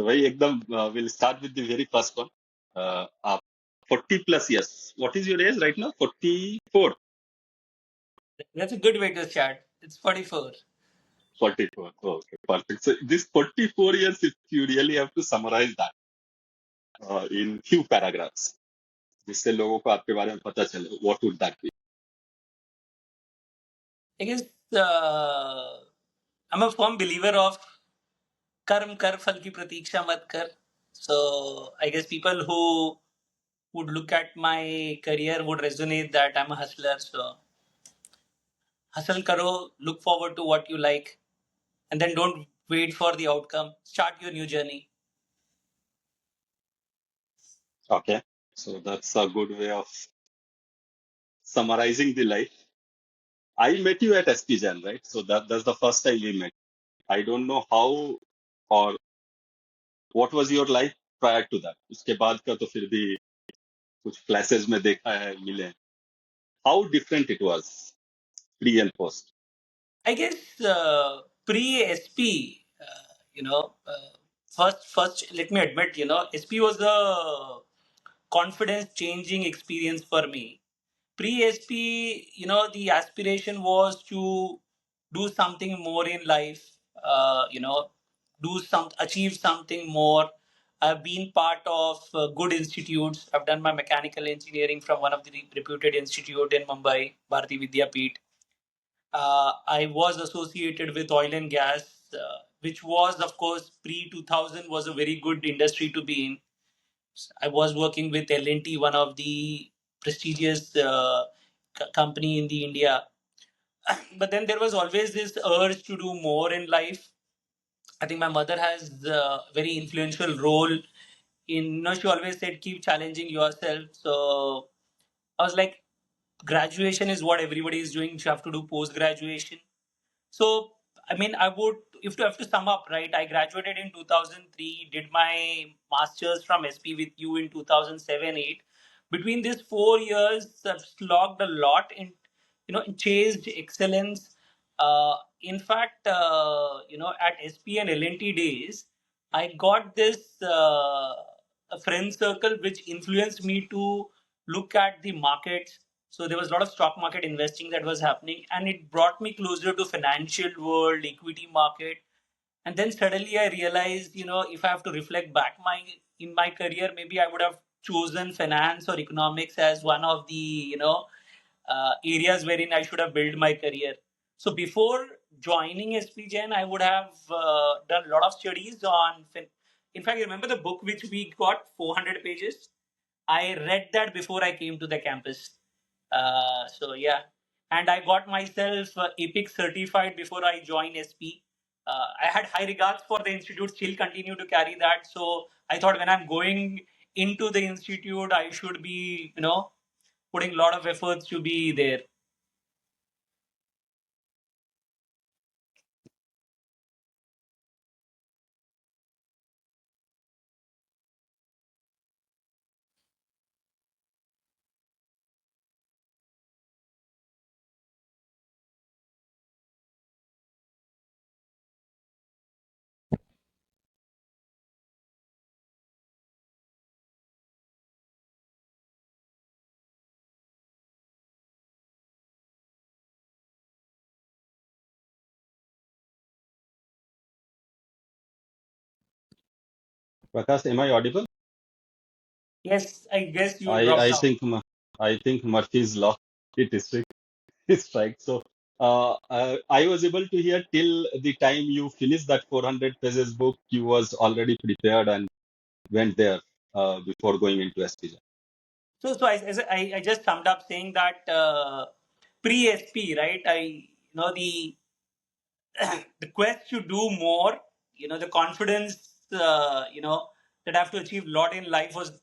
तो भाई एकदम we'll start with the very first one. आप 40 plus years. What is your age right now? 44. That's a good way to start. It's 44. 44. Oh, okay, perfect. So this 44 years, if you really have to summarize that in few paragraphs, जिससे लोगों को आपके बारे में पता चले, what would that be? I guess I'm a firm believer of कर्म कर फल की प्रतीक्षा मत कर. So I guess people who would look at my career would resonate that I'm a hustler. So hustle karo, look forward to what you like, and then don't wait for the outcome. Start your new journey. Okay, so that's a good way of summarizing the life. I met you at SPGen, right? So that's the first time we met. I don't know how or what was your life prior to that. उसके बाद का तो फिर भी कुछ classes में देखा है मिले. How different it was pre and post. I guess pre SP, first let me admit, SP was a confidence changing experience for me. Pre SP, the aspiration was to do something more in life, achieve something more. I've been part of good institutes. I've done my mechanical engineering from one of the reputed institute in Mumbai, Bharati Vidyapeeth. I was associated with oil and gas, which was, of course, pre 2000 was a very good industry to be in. I was working with L&T, one of the prestigious company in the India. But then there was always this urge to do more in life. I think my mother has a very influential role in, she always said, keep challenging yourself. So I was like, graduation is what everybody is doing. You have to do post graduation. So, I mean, I would, if to have to sum up, right, I graduated in 2003, did my master's from SP with you in 2007 8. Between these 4 years, I've slogged a lot in chased excellence. In fact, at SP and LNT days, I got this a friend circle which influenced me to look at the markets. So there was a lot of stock market investing that was happening, and it brought me closer to financial world, equity market. And then suddenly I realized, if I have to reflect back in my career, maybe I would have chosen finance or economics as one of the areas wherein I should have built my career. So before joining SPGen, I would have done a lot of studies on. In fact, you remember the book which we got, 400 pages? I read that before I came to the campus. So yeah, and I got myself EPIC certified before I joined SP. I had high regards for the institute, still continue to carry that. So I thought when I'm going into the institute, I should be, putting a lot of efforts to be there. Prakash, am I audible? Yes, I guess you dropped I out. think I think Murphy's law it is right. So I was able to hear till the time you finished that 400 pages book, you was already prepared and went there before going into SPJ. So I just summed up saying that pre-SP, right? The the quest to do more, the confidence, that I have to achieve a lot in life was,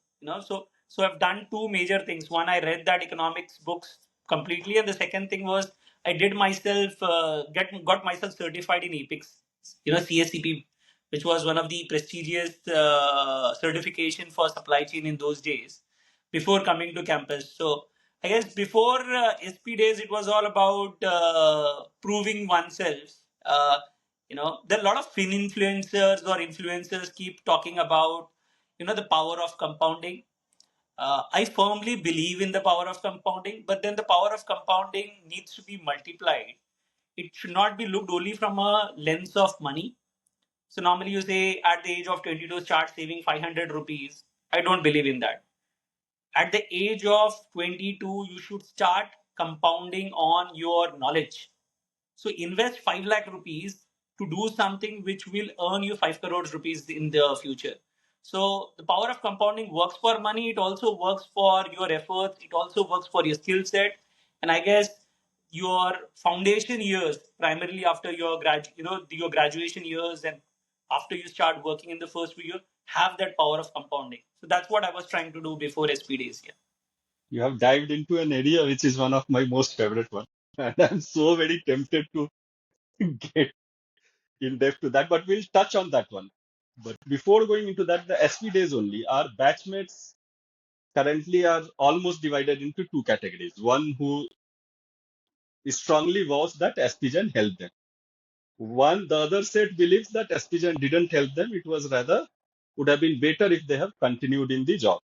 so I've done two major things. One, I read that economics books completely, and the second thing was I did myself got myself certified in EPICS, CSCP, which was one of the prestigious certification for supply chain in those days before coming to campus. So I guess before SP days, it was all about proving oneself. Uh, There are a lot of fin influencers or influencers keep talking about, the power of compounding. I firmly believe in the power of compounding, but then the power of compounding needs to be multiplied. It should not be looked only from a lens of money. So normally you say at the age of 22 start saving 500 rupees. I don't believe in that. At the age of 22 you should start compounding on your knowledge. So invest 5 lakh rupees to do something which will earn you 5 crores rupees in the future. So the power of compounding works for money. It also works for your efforts. It also works for your skill set. And I guess your foundation years, primarily after your your graduation years and after you start working in the first few years, have that power of compounding. So that's what I was trying to do before SP days. Yeah. You have dived into an area which is one of my most favorite one. And I'm so very tempted to get in depth to that, but we'll touch on that one. But before going into that, the SP days only, our batchmates currently are almost divided into two categories. One who strongly vows that SPGen helped them. One, the other set believes that SPGen didn't help them. It was rather would have been better if they have continued in the job.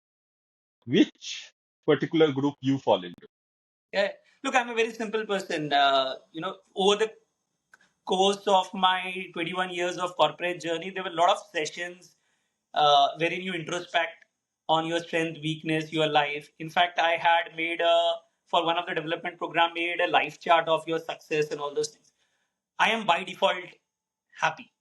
Which particular group you fall into? Yeah. Look, I'm a very simple person. Over the course of my 21 years of corporate journey, there were a lot of sessions wherein you introspect on your strength, weakness, your life. In fact, I had for one of the development program, made a life chart of your success and all those things. I am by default happy.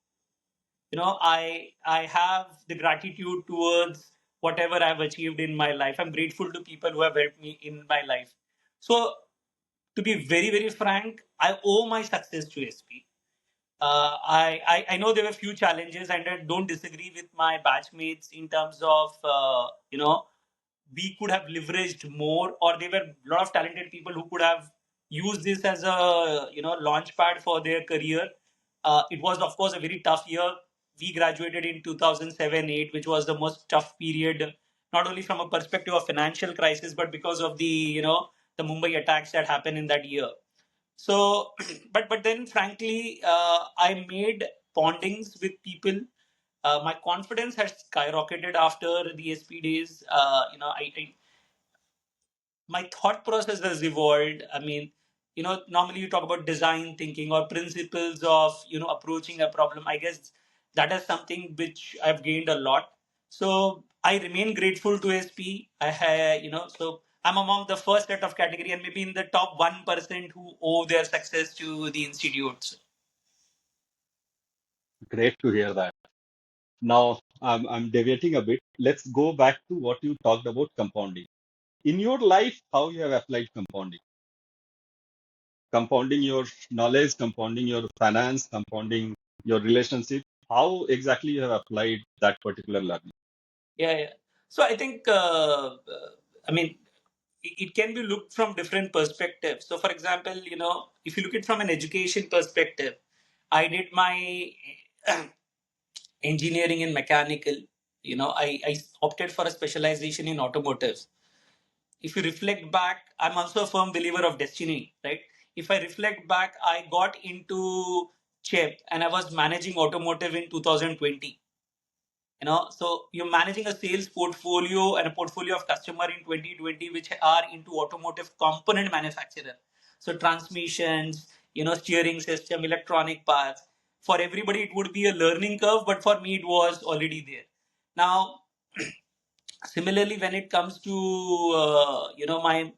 I have the gratitude towards whatever I've achieved in my life. I'm grateful to people who have helped me in my life. So to be very, very frank, I owe my success to SP. I know there were few challenges, and I don't disagree with my batchmates in terms of we could have leveraged more, or there were a lot of talented people who could have used this as a launch pad for their career. It was of course a very tough year. We graduated in 2007-8, which was the most tough period, not only from a perspective of financial crisis, but because of the Mumbai attacks that happened in that year. So, but then frankly, I made bondings with people. My confidence has skyrocketed after the SP days. My thought process has evolved. I mean, normally you talk about design thinking or principles of approaching a problem. I guess that is something which I've gained a lot. So I remain grateful to SP. So I'm among the first set of category and maybe in the top 1% who owe their success to the institutes. Great to hear that. Now, I'm deviating a bit. Let's go back to what you talked about compounding. In your life, how you have applied compounding? Compounding your knowledge, compounding your finance, compounding your relationship. How exactly you have applied that particular learning? Yeah, yeah. So I think, I mean, it can be looked from different perspectives. So, for example, if you look at from an education perspective, I did my engineering in mechanical. I opted for a specialization in automotive. If you reflect back, I'm also a firm believer of destiny, right? If I reflect back, I got into chip and I was managing automotive in 2020. So you're managing a sales portfolio and a portfolio of customer in 2020 which are into automotive component manufacturer. So transmissions, steering system, electronic parts. For everybody it would be a learning curve, but for me it was already there. Now similarly, when it comes to my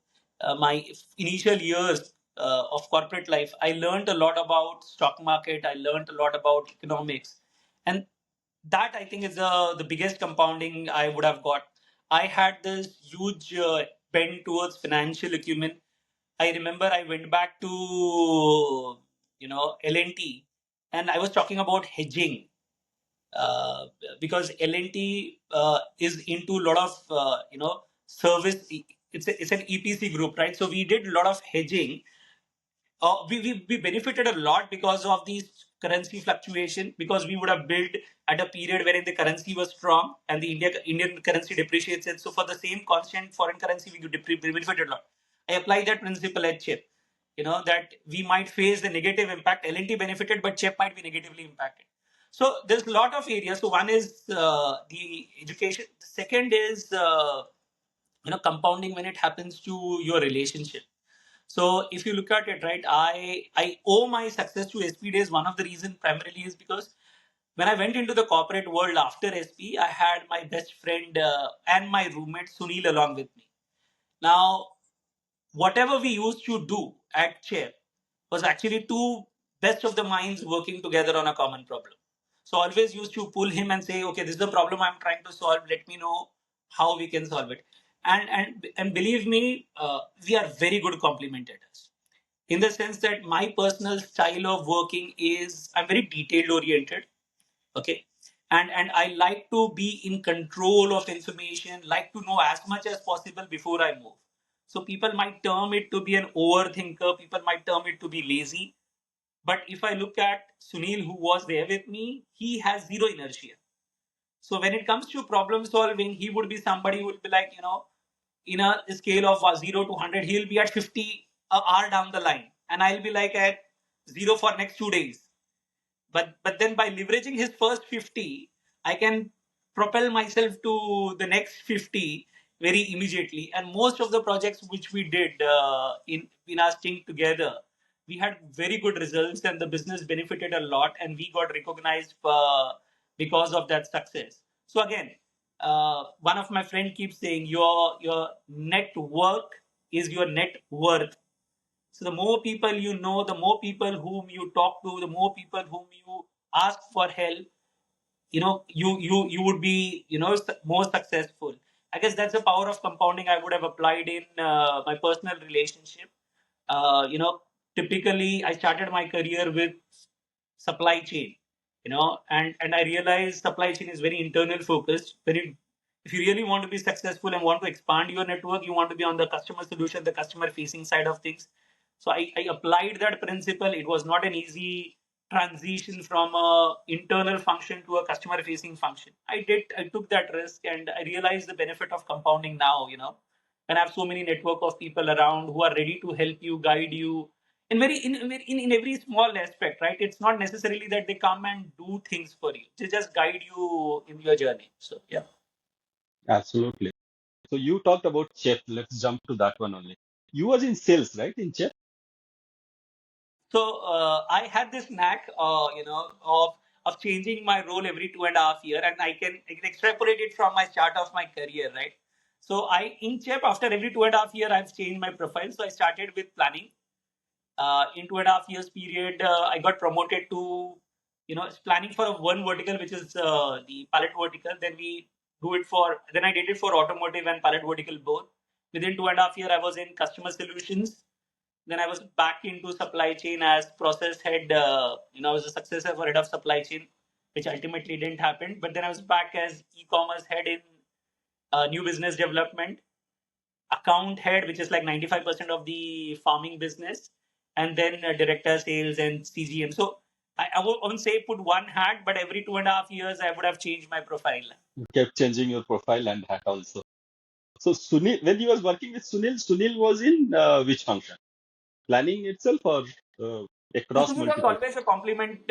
initial years of corporate life, I learned a lot about stock market. I learned a lot about economics, and that I think is the biggest compounding I would have got. I had this huge bend towards financial acumen. I remember I went back to L&T, and I was talking about hedging uh, because L&T is into a lot of service. It's an EPC group, right? So we did a lot of hedging. We benefited a lot because of these currency fluctuation, because we would have built at a period wherein the currency was strong and the Indian currency depreciates. And so for the same constant foreign currency, we could benefited a lot. I applied that principle at chip. that we might face the negative impact. L&T benefited, but CHEP might be negatively impacted. So there's a lot of areas. So one is the education. The second is compounding when it happens to your relationship. So if you look at it, right, I owe my success to SP Days. One of the reasons primarily is because when I went into the corporate world after SP, I had my best friend and my roommate Sunil along with me. Now, whatever we used to do at Chair was actually two best of the minds working together on a common problem. So always used to pull him and say, okay, this is the problem I'm trying to solve. Let me know how we can solve it. And believe me, we are very good complementators in the sense that my personal style of working is I'm very detailed oriented. Okay. And I like to be in control of information, like to know as much as possible before I move. So people might term it to be an overthinker, people might term it to be lazy. But if I look at Sunil, who was there with me, he has zero inertia. So when it comes to problem solving, he would be somebody who would be like, in a scale of 0 to 100, he'll be at 50 hour down the line. And I'll be like at 0 for next 2 days. But then by leveraging his first 50, I can propel myself to the next 50 very immediately. And most of the projects which we did in our stint together, we had very good results and the business benefited a lot and we got recognized because of that success. So again, one of my friend keeps saying your net work is your net worth. So the more people you know, the more people whom you talk to, the more people whom you ask for help, you would be more successful. I guess that's the power of compounding I would have applied in my personal relationship. uh, you know Typically I started my career with supply chain, and I realized supply chain is very internal focused. If you really want to be successful and want to expand your network, you want to be on the customer solution, the customer facing side of things. So I applied that principle. It was not an easy transition from a internal function to a customer facing function. I took that risk and I realized the benefit of compounding now, and I have so many network of people around who are ready to help you, guide you in every small aspect, right? It's not necessarily that they come and do things for you. They just guide you in your journey. So yeah. Absolutely. So you talked about chef. Let's jump to that one only. You was in sales, right? In chef. So I had this knack, of changing my role every 2.5 years, and I can extrapolate it from my start of my career, right? So I in CHEP after every 2.5 years I've changed my profile. So I started with planning. In 2.5 years period, I got promoted to planning for one vertical, which is the pallet vertical. Then I did it for automotive and pallet vertical both. Within 2.5 years, I was in customer solutions. Then I was back into supply chain as process head. I was a successor for head of supply chain, which ultimately didn't happen. But then I was back as e-commerce head in new business development, account head, which is like 95% of the farming business, and then director sales and CGM. So I won't say put one hat, but every 2.5 years I would have changed my profile. You kept changing your profile and hat also. So Sunil, when you was working with Sunil, Sunil was in which function? Planning itself or So across Sunil was multiple? always a complement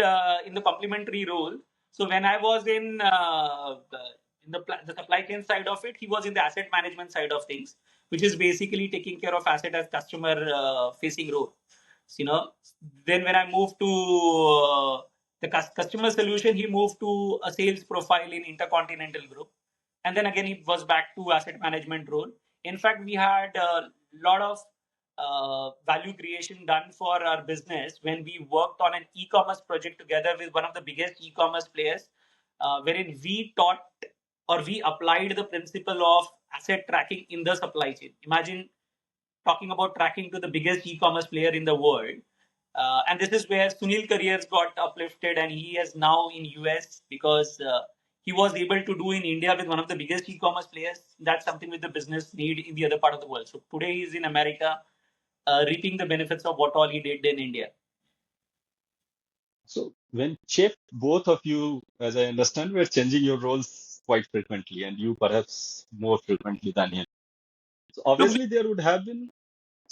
in the complementary role. So when I was in the supply chain side of it, he was in the asset management side of things, which is basically taking care of asset as customer facing role. So, then when I moved to the customer solution, he moved to a sales profile in Intercontinental Group, and then again he was back to asset management role. In fact, we had a lot of value creation done for our business when we worked on an e-commerce project together with one of the biggest e-commerce players, wherein we taught or we applied the principle of asset tracking in the supply chain. Imagine talking about tracking to the biggest e-commerce player in the world. And this is where Sunil careers got uplifted, and he is now in US because he was able to do in India with one of the biggest e-commerce players. That's something which the business need in the other part of the world. So today he's in America, reaping the benefits of what all he did in India. So when chef, both of you, as I understand, were changing your roles quite frequently, and you perhaps more frequently than him. So So obviously there would have been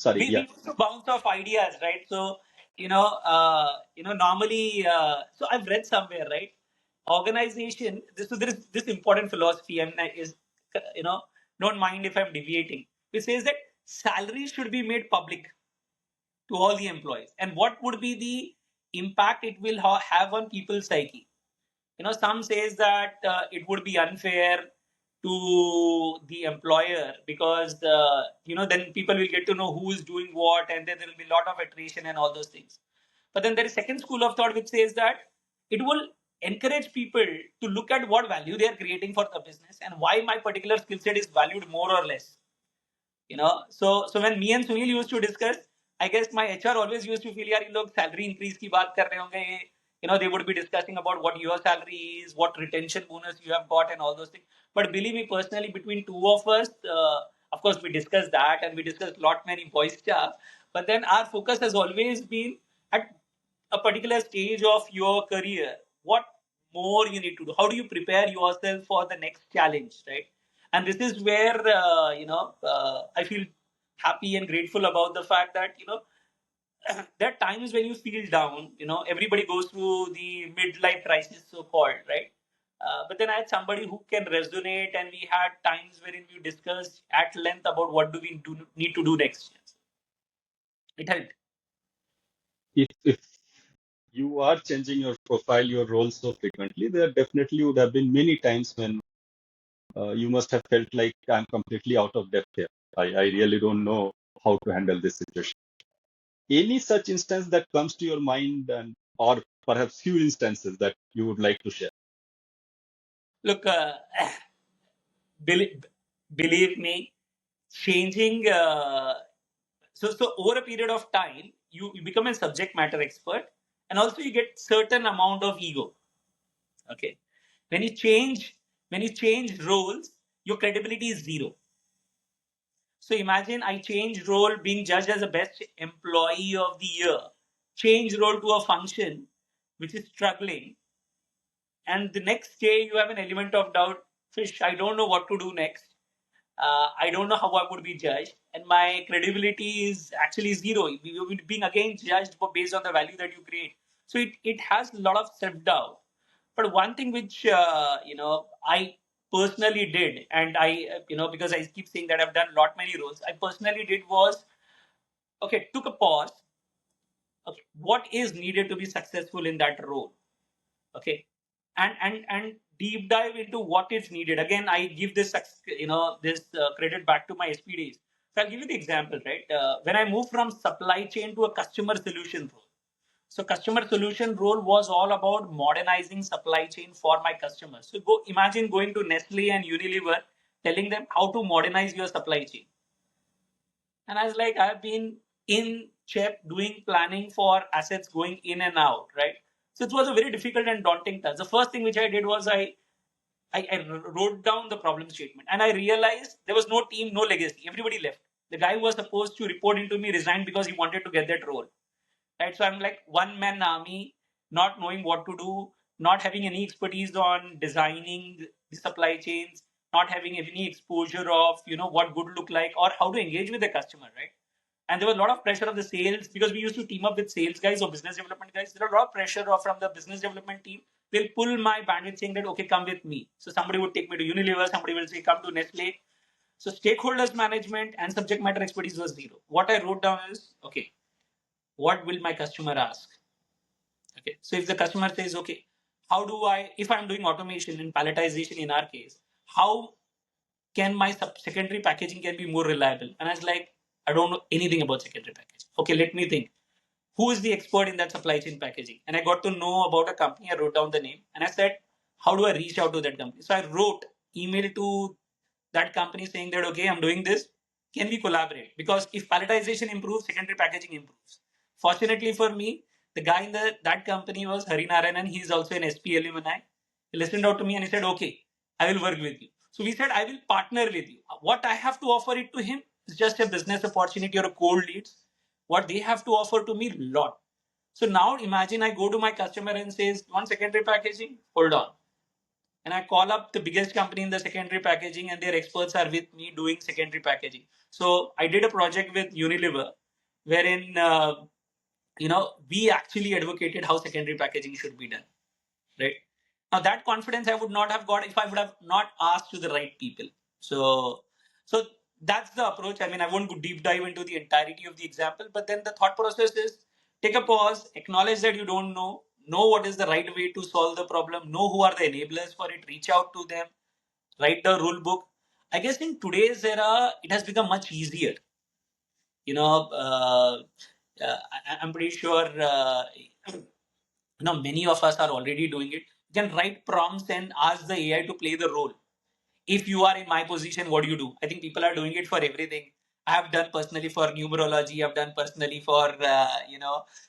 Sorry, we yeah. used to bounce off ideas, right? So, normally, so I've read somewhere, right? Organization, so there is this important philosophy, and is, you know, don't mind if I'm deviating, which says that salary should be made public to all the employees. And what would be the impact it will have on people's psyche? Some says that it would be unfair to the employer because then people will get to know who is doing what, and then there will be a lot of attrition and all those things. But then there is second school of thought which says that it will encourage people to look at what value they are creating for the business and why my particular skill set is valued more or less. So when me and Sunil used to discuss, I guess my HR always used to feel, यार ये लोग salary increase की बात कर रहे होंगे. They would be discussing about what your salary is, what retention bonus you have got, and all those things. But believe me, personally, between two of us, of course, we discussed that, and we discussed lot many voice stuff. But then our focus has always been at a particular stage of your career, what more you need to do? How do you prepare yourself for the next challenge, right? And this is where I feel happy and grateful about the fact that there are times when you feel down. Everybody goes through the midlife crisis, so called, right? But then I had somebody who can resonate, and we had times wherein we discussed at length about what do we need to do next. It helped. If you are changing your profile, your role so frequently, there definitely would have been many times when you must have felt like I'm completely out of depth here. I really don't know how to handle this situation. Any such instance that comes to your mind, and or perhaps few instances that you would like to share? Look, believe, believe me, changing. So over a period of time, you become a subject matter expert, and also you get certain amount of ego. Okay, when you change when you change roles, your credibility is zero. So imagine I change role, being judged as the best employee of the year, change role to a function which is struggling, and the next day you have an element of doubt. Fish, I don't know what to do next. I don't know how I would be judged, and my credibility is actually zero. You're being again judged based on the value that you create. So it has a lot of self doubt. But one thing which I personally did, and I because I keep saying that I've done lot many roles, I personally did was, okay, took a pause. Okay, what is needed to be successful in that role? Okay, and deep dive into what is needed. Again, I give this this credit back to my SPDs. So I'll give you the example, right? When I moved from supply chain to a customer solution role, so customer solution role was all about modernizing supply chain for my customers. So go imagine going to Nestle and Unilever, telling them how to modernize your supply chain. And I was like, I've been in CHEP doing planning for assets going in and out, right? So it was a very difficult and daunting task. The first thing which I did was I wrote down the problem statement, and I realized there was no team, no legacy. Everybody left. The guy who was supposed to report into me resigned because he wanted to get that role. Right. So I'm like one man army, not knowing what to do, not having any expertise on designing the supply chains, not having any exposure of what good look like or how to engage with the customer, right? And there was a lot of pressure of the sales because we used to team up with sales guys or business development guys. There was a lot of pressure from the business development team. They'll pull my bandwidth saying that, okay, come with me. So somebody would take me to Unilever, somebody will say, come to Nestle. So stakeholders management and subject matter expertise was zero. What I wrote down is, okay, what will my customer ask? Okay, so if the customer says, okay, how do I, if I'm doing automation and palletization in our case, how can my secondary packaging can be more reliable? And I was like, I don't know anything about secondary packaging. Okay, let me think. Who is the expert in that supply chain packaging? And I got to know about a company. I wrote down the name and I said, how do I reach out to that company? So I wrote email to that company saying that, okay, I'm doing this. Can we collaborate? Because if palletization improves, secondary packaging improves. Fortunately for me, the guy in that company was Hari Narayanan. He's also an SP alumni. He listened out to me and he said, okay, I will work with you. So we said, I will partner with you. What I have to offer it to him is just a business opportunity or a cold leads. What they have to offer to me, lot. So now imagine I go to my customer and says, want secondary packaging? Hold on. and I call up the biggest company in the secondary packaging, and their experts are with me doing secondary packaging. So I did a project with Unilever, wherein we actually advocated how secondary packaging should be done. Right now, that confidence I would not have got if I would have not asked to the right people. So that's the approach. I mean, I won't go deep dive into the entirety of the example, but then the thought process is take a pause, acknowledge that you don't know what is the right way to solve the problem, know who are the enablers for it, reach out to them, write the rule book. I guess in today's era, it has become much easier. You know, I'm pretty sure many of us are already doing it. You can write prompts and ask the AI to play the role. If you are in my position, what do you do? I think people are doing it for everything. I have done personally for numerology. I've done personally for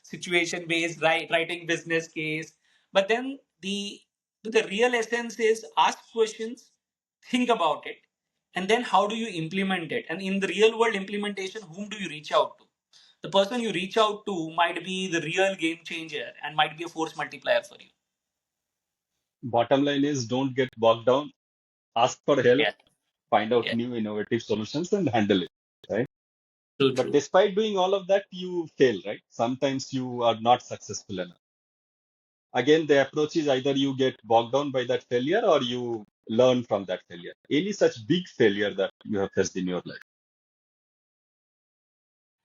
situation based writing business case. But then the real essence is ask questions, think about it, and then how do you implement it? And in the real world implementation, whom do you reach out to? The person you reach out to might be the real game changer and might be a force multiplier for you. Bottom line is don't get bogged down, ask for help, Yeah, find out yeah, new innovative solutions and handle it, right? true, But true. despite doing all of that, you fail, right? Sometimes you are not successful enough. Again, the approach is either you get bogged down by that failure or you learn from that failure. Any such big failure that you have faced in your life.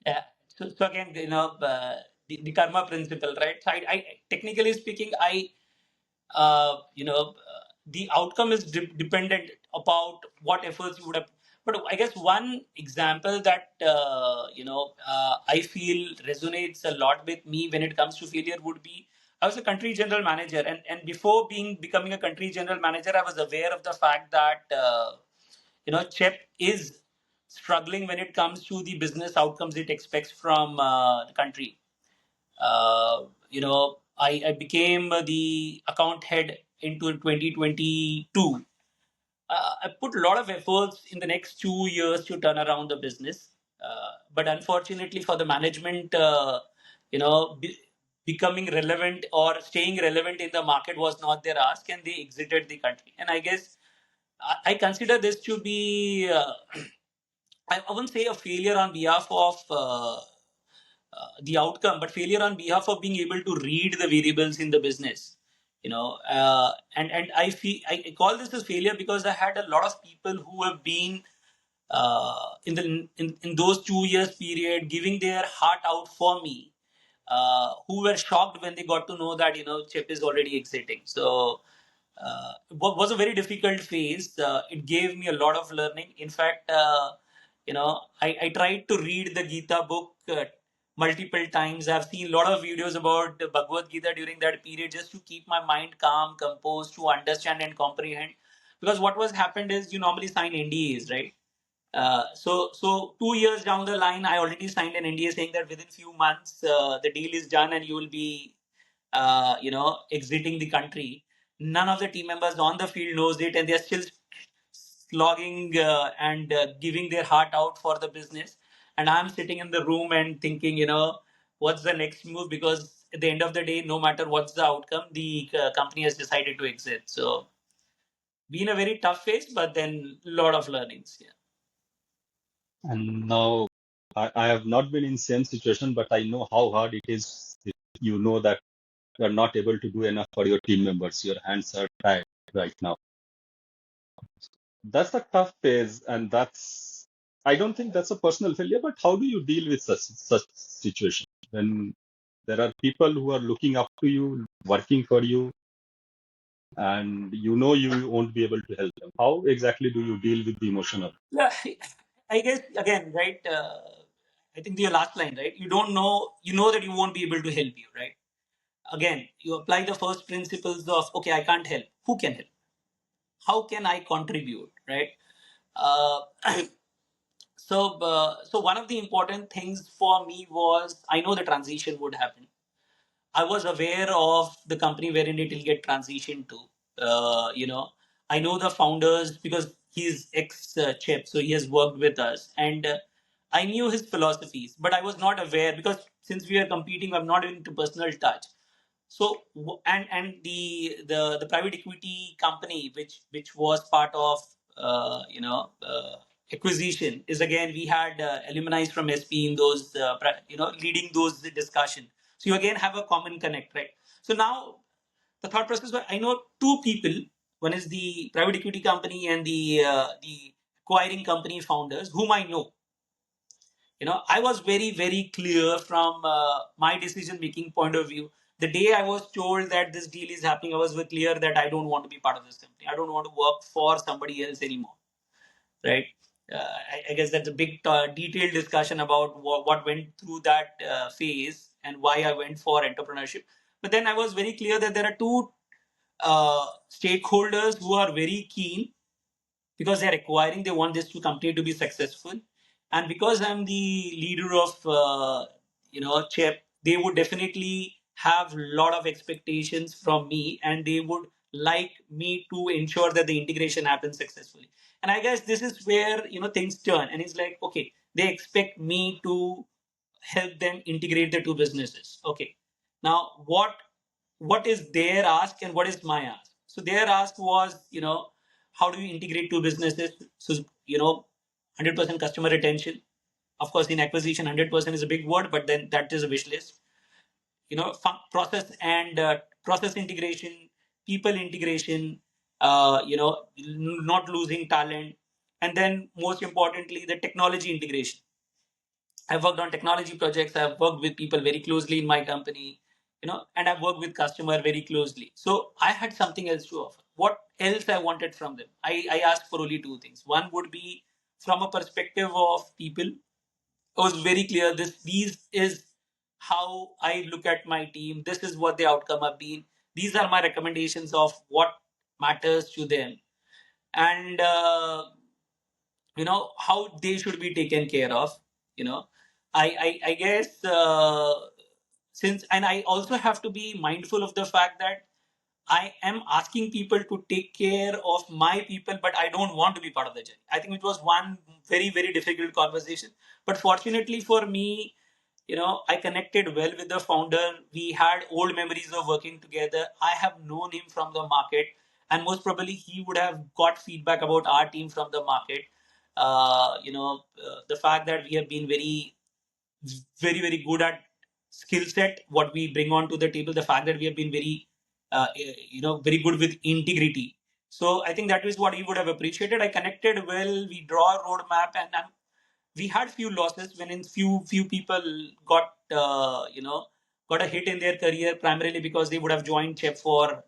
Yeah. So again, the karma principle, right? So I technically speaking, the outcome is dependent about what efforts you would have. But I guess one example that I feel resonates a lot with me when it comes to failure would be I was a country general manager, and before becoming a country general manager, I was aware of the fact that CHEP is struggling when it comes to the business outcomes it expects from the country. I became the account head into 2022. I put a lot of efforts in the next 2 years to turn around the business. But unfortunately for the management, becoming relevant or staying relevant in the market was not their ask, and they exited the country. And I guess I consider this to be, I wouldn't say a failure on behalf of the outcome, but failure on behalf of being able to read the variables in the business. And I call this as failure because I had a lot of people who have been in those 2 years period giving their heart out for me, who were shocked when they got to know that Chip is already exiting. So was a very difficult phase. It gave me a lot of learning. In fact, I tried to read the Gita book multiple times. I've seen a lot of videos about the Bhagavad Gita during that period just to keep my mind calm, composed, to understand and comprehend. Because what was happened is you normally sign NDAs, right? So 2 years down the line, I already signed an NDA saying that within few months the deal is done and you will be, exiting the country. None of the team members on the field knows it, and they're still slogging and giving their heart out for the business. And I'm sitting in the room and thinking, what's the next move? Because at the end of the day, no matter what's the outcome, the company has decided to exit. So been a very tough phase, but then a lot of learnings. Yeah. And now I have not been in same situation, but I know how hard it is if you know that you are not able to do enough for your team members. Your hands are tied right now. That's a tough phase, and I don't think that's a personal failure, but how do you deal with such situation when there are people who are looking up to you, working for you, and you know you won't be able to help them? How exactly do you deal with the emotion of Yeah, I guess again, right? I think the last line, right? You don't know, you know that you won't be able to help you, right? Again, you apply the first principles of, okay, I can't help. Who can help? How can I contribute, right? Uh, so one of the important things for me was I know the transition would happen. I was aware of the company wherein it will get transitioned to. I know the founders because he's ex Chip, so he has worked with us, and I knew his philosophies, but I was not aware because since we are competing, I'm not into personal touch. So and the private equity company which was part of acquisition is, again, we had alumni from SP in those leading those discussion. So you again have a common connect, right? So now the thought process was, I know two people. One is the private equity company and the acquiring company founders whom I know. I was very very clear from my decision making point of view. The day I was told that this deal is happening, I was very clear that I don't want to be part of this company. I don't want to work for somebody else anymore, right? I guess that's a big detailed discussion about what went through that phase and why I went for entrepreneurship. But then I was very clear that there are two stakeholders who are very keen, because they're acquiring, they want this to company to be successful. And because I'm the leader of chip, they would definitely have a lot of expectations from me, and they would like me to ensure that the integration happens successfully. And I guess this is where things turn, and it's like, okay, they expect me to help them integrate the two businesses. Okay, now what is their ask and what is my ask? So their ask was, how do you integrate two businesses? So 100% customer retention. Of course, in acquisition, 100% is a big word, but then that is a wish list. Process and process integration, people integration, not losing talent, and then most importantly, the technology integration. I've worked on technology projects. I've worked with people very closely in my company, and I've worked with customer very closely. So I had something else to offer. What else I wanted from them? I asked for only two things. One would be from a perspective of people. I was very clear. These is how I look at my team. This is what the outcome have been. These are my recommendations of what matters to them, and how they should be taken care of. you know I guess, since, and I also have to be mindful of the fact that I am asking people to take care of my people, but I don't want to be part of the journey. I think it was one very very difficult conversation, but fortunately for me, I connected well with the founder. We had old memories of working together. I have known him from the market, and most probably he would have got feedback about our team from the market. The fact that we have been very very good at skill set what we bring onto the table, the fact that we have been very good with integrity. So I think that is what he would have appreciated. I connected well, we draw a roadmap, and we had few losses when in few people got got a hit in their career, primarily because they would have joined chef for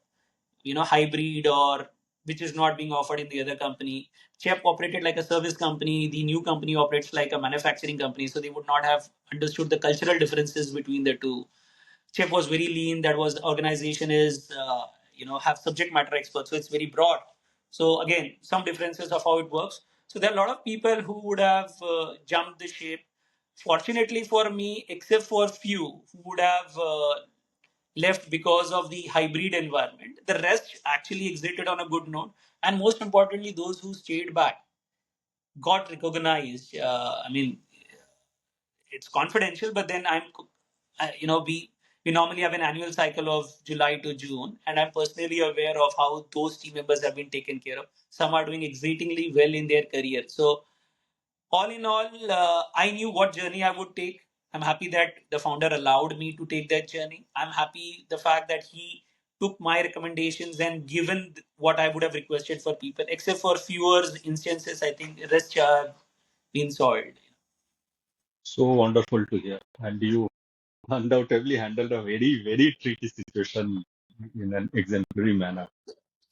hybrid, or which is not being offered in the other company. Chef operated like a service company. The new company operates like a manufacturing company, so they would not have understood the cultural differences between the two. Chef was very lean. That was organization is have subject matter experts, so it's very broad. So again, some differences of how it works. So there are a lot of people who would have jumped the ship. Fortunately for me, except for few who would have left because of the hybrid environment, the rest actually exited on a good note. And most importantly, those who stayed back got recognized. I mean, it's confidential, but then we normally have an annual cycle of July to June, and I'm personally aware of how those team members have been taken care of. Some are doing exceedingly well in their career. So all in all, I knew what journey I would take. I'm happy that the founder allowed me to take that journey. I'm happy the fact that he took my recommendations and given what I would have requested for people, except for fewer instances. I think the rest have been solved. So wonderful to hear. And you undoubtedly handled a very, very tricky situation in an exemplary manner.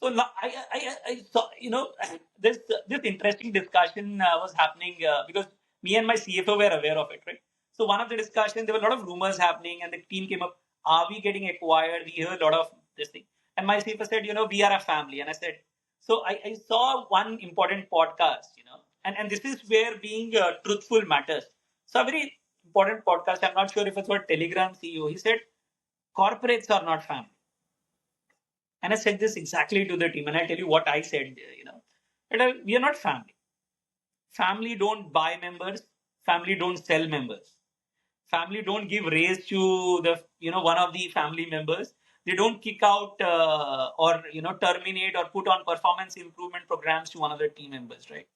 So I saw, this interesting discussion was happening because me and my CFO were aware of it, right? So one of the discussions, there were a lot of rumors happening, and the team came up, are we getting acquired? We hear a lot of this thing. And my CFO said, we are a family. And I said, so I saw one important podcast, and this is where being truthful matters. So a very important podcast, I'm not sure if it's what Telegram CEO, he said, corporates are not family. And I said this exactly to the team. And I tell you what I said, that we are not family. Family don't buy members. Family don't sell members. Family don't give raise to the, one of the family members. They don't kick out or terminate or put on performance improvement programs to one of the team members, right?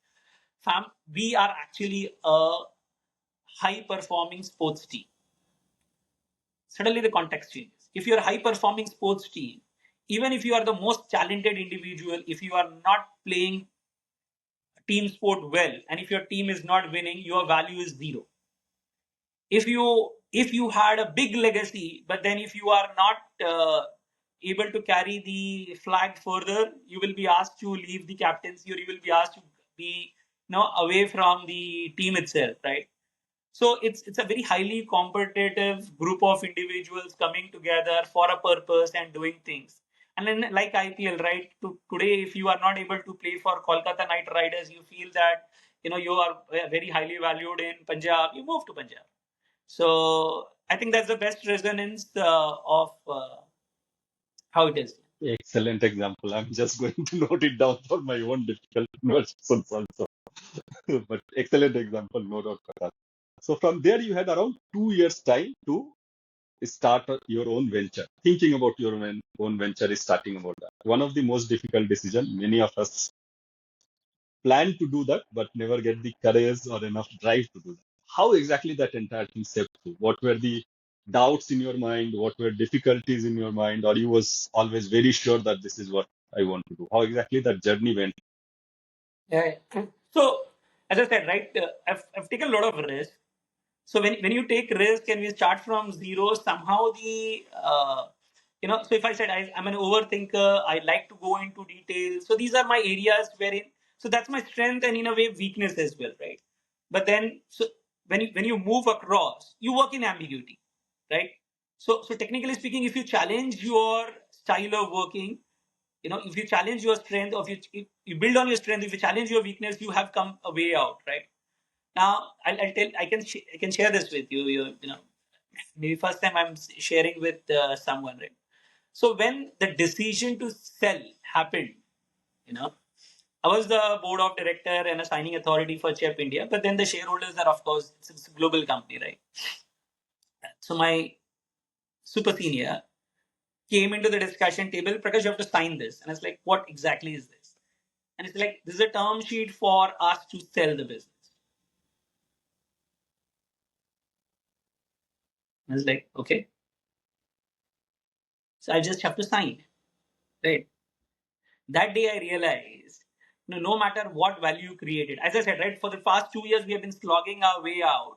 Fam, we are actually a high performing sports team. Suddenly the context changes. If you're a high performing sports team, even if you are the most talented individual, if you are not playing team sport well, and if your team is not winning, your value is zero. If you had a big legacy, but then if you are not able to carry the flag further, you will be asked to leave the captaincy, or you will be asked to be away from the team itself, right? So it's a very highly competitive group of individuals coming together for a purpose and doing things. And then, like IPL, right? Today, if you are not able to play for Kolkata Knight Riders, you feel that you are very highly valued in Punjab. You move to Punjab. So I think that's the best resonance of how it is. Excellent example. I'm just going to note it down for my own difficult conversations also. But excellent example, no doubt. Prakash. So from there, you had around 2 years time to start your own venture. Thinking about your own venture is starting about that. One of the most difficult decision. Many of us plan to do that, but never get the courage or enough drive to do that. How exactly that entire thing stepped through? What were the doubts in your mind? What were difficulties in your mind? Or you was always very sure that this is what I want to do? How exactly that journey went? Yeah. Yeah. So, as I said, right, I've taken a lot of risk. So when you take risk and we start from zero, somehow so if I said I'm an overthinker, I like to go into details. So these are my areas wherein, so that's my strength and in a way weakness as well, right? But then, so when you move across, you work in ambiguity, right? So technically speaking, if you challenge your style of working, if you challenge your strength, or if you build on your strength, if you challenge your weakness, you have come a way out, right? Now, I'll tell. I can share this with you. Maybe first time I'm sharing with someone, right? So when the decision to sell happened, you know, I was the board of director and a signing authority for CHEP India, but then the shareholders are, of course, it's a global company, right? So my super senior came into the discussion table. Prakash, you have to sign this, and it's like, what exactly is this? And it's like, this is a term sheet for us to sell the business. And it's like, okay, so I just have to sign, right? That day I realized, no matter what value created, as I said, right, for the past 2 years, we have been slogging our way out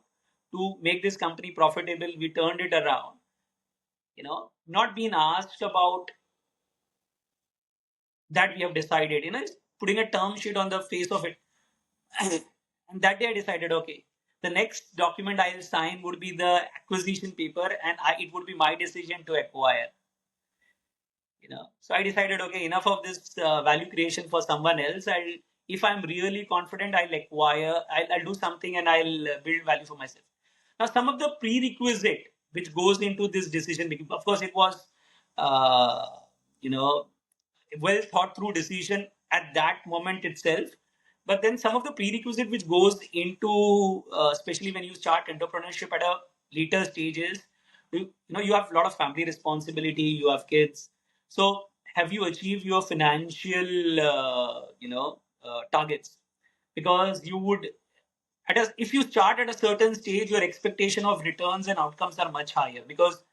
to make this company profitable. We turned it around, not being asked about that we have decided, putting a term sheet on the face of it. And that day I decided, okay, the next document I'll sign would be the acquisition paper, and it would be my decision to acquire. So I decided, okay, enough of this value creation for someone else. If I'm really confident, I'll acquire, I'll do something, and I'll build value for myself. Now, some of the prerequisite which goes into this decision making, of course, it was uh, you know well thought through decision at that moment itself. But then some of the prerequisite which goes into, especially when you start entrepreneurship at a later stages, you have a lot of family responsibility, you have kids. So have you achieved your financial targets? Because you would, if you start at a certain stage, your expectation of returns and outcomes are much higher, because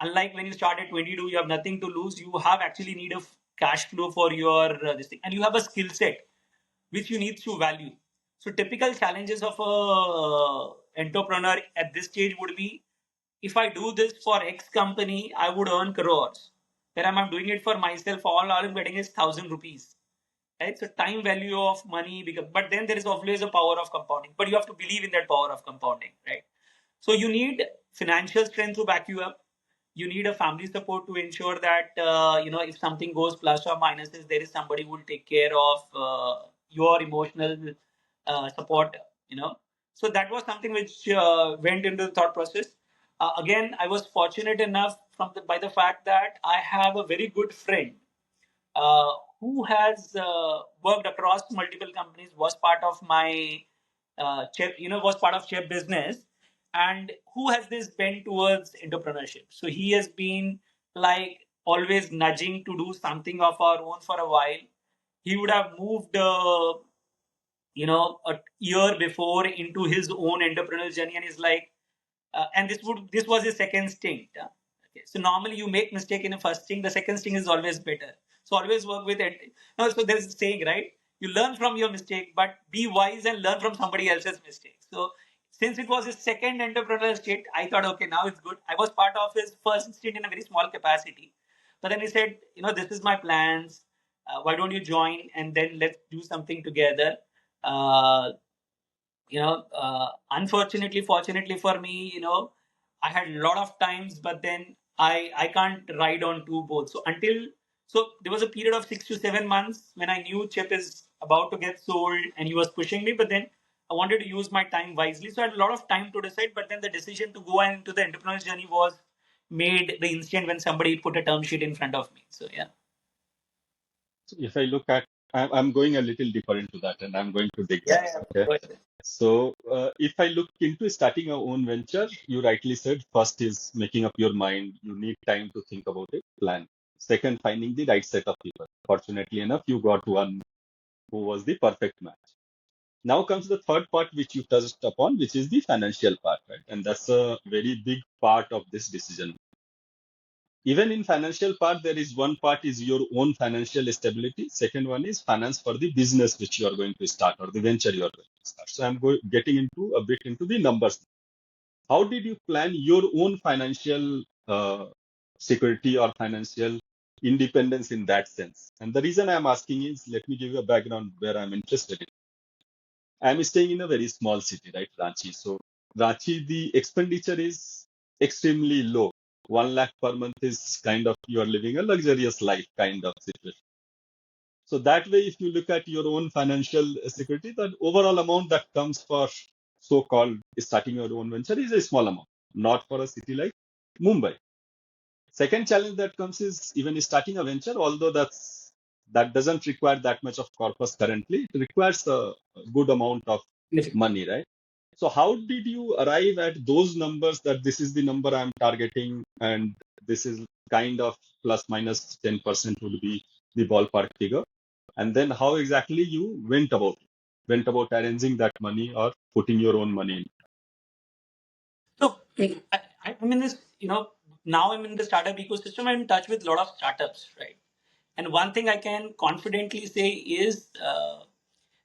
unlike when you start at 22, you have nothing to lose. You have actually need of cash flow for your this thing, and you have a skill set which you need to value. So typical challenges of a entrepreneur at this stage would be, if I do this for X company, I would earn crores. Where I'm doing it for myself, all I'm getting is 1,000 rupees. Right? So time value of money, because, but then there is always a power of compounding. But you have to believe in that power of compounding, right? So you need financial strength to back you up. You need a family support to ensure that if something goes plus or minuses, there is somebody who will take care of your emotional support. So that was something which went into the thought process. Again, I was fortunate enough by the fact that I have a very good friend uh, who has worked across multiple companies, was part of my was part of chef business, and who has this bent towards entrepreneurship. So he has been like always nudging to do something of our own for a while. He would have moved, a year before into his own entrepreneurial journey, and he's like, and this was his second stint. Okay. So normally you make mistake in a first stint, the second stint is always better. So always work with it. No, so there's a saying, right? You learn from your mistake, but be wise and learn from somebody else's mistake. So since it was his second entrepreneurial stint, I thought, okay, now it's good. I was part of his first stint in a very small capacity, but then he said, this is my plans. Why don't you join and then let's do something together? Uh, Unfortunately, fortunately for me, I had a lot of times, but then I can't ride on two boats. So there was a period of 6 to 7 months when I knew chip is about to get sold and he was pushing me, but then I wanted to use my time wisely. So I had a lot of time to decide, but then the decision to go into the entrepreneurial journey was made the instant when somebody put a term sheet in front of me. So yeah. So if I look at, I'm going a little deeper into that, and I'm going to dig Yeah, that. yeah. Okay. Go ahead. So if I look into starting our own venture, you rightly said first is making up your mind. You need time to think about it, plan. Second, finding the right set of people. Fortunately enough, you got one who was the perfect match. Now comes the third part, which you touched upon, which is the financial part, right? And that's a very big part of this decision. Even in financial part, there is one part is your own financial stability. Second one is finance for the business which you are going to start or the venture you are going to start. So I'm getting into a bit into the numbers. How did you plan your own financial security or financial independence in that sense? And the reason I'm asking is, let me give you a background where I'm interested in. I'm staying in a very small city, right, Ranchi. So Ranchi, the expenditure is extremely low. 1 lakh per month is kind of you are living a luxurious life kind of situation. So that way, if you look at your own financial security, the overall amount that comes for so-called starting your own venture is a small amount, not for a city like Mumbai. Second challenge that comes is even starting a venture, although that doesn't require that much of corpus currently, it requires a good amount of money, right? So how did you arrive at those numbers that this is the number I'm targeting and this is kind of plus minus 10% would be the ballpark figure? And then how exactly you went about arranging that money or putting your own money in? So I'm in this, now I'm in the startup ecosystem. I'm in touch with a lot of startups, right? And one thing I can confidently say is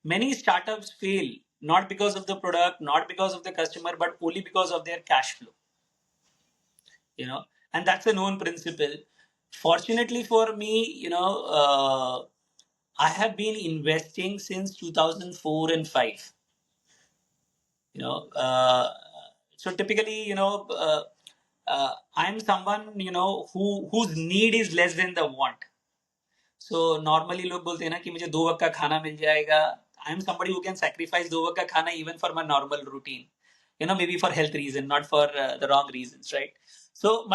many startups fail not because of the product, not because of the customer, but only because of their cash flow. And that's a known principle. Fortunately for me, I have been investing since 2004 and 5. you know so typically, I'm someone, whose need is less than the want. So normally लोग बोलते हैं ना कि मुझे 2 वक्त का खाना मिल जाएगा. I am somebody who can sacrifice 2 वक्त का खाना even for my normal routine, maybe for health reason, not for the wrong reasons, right? So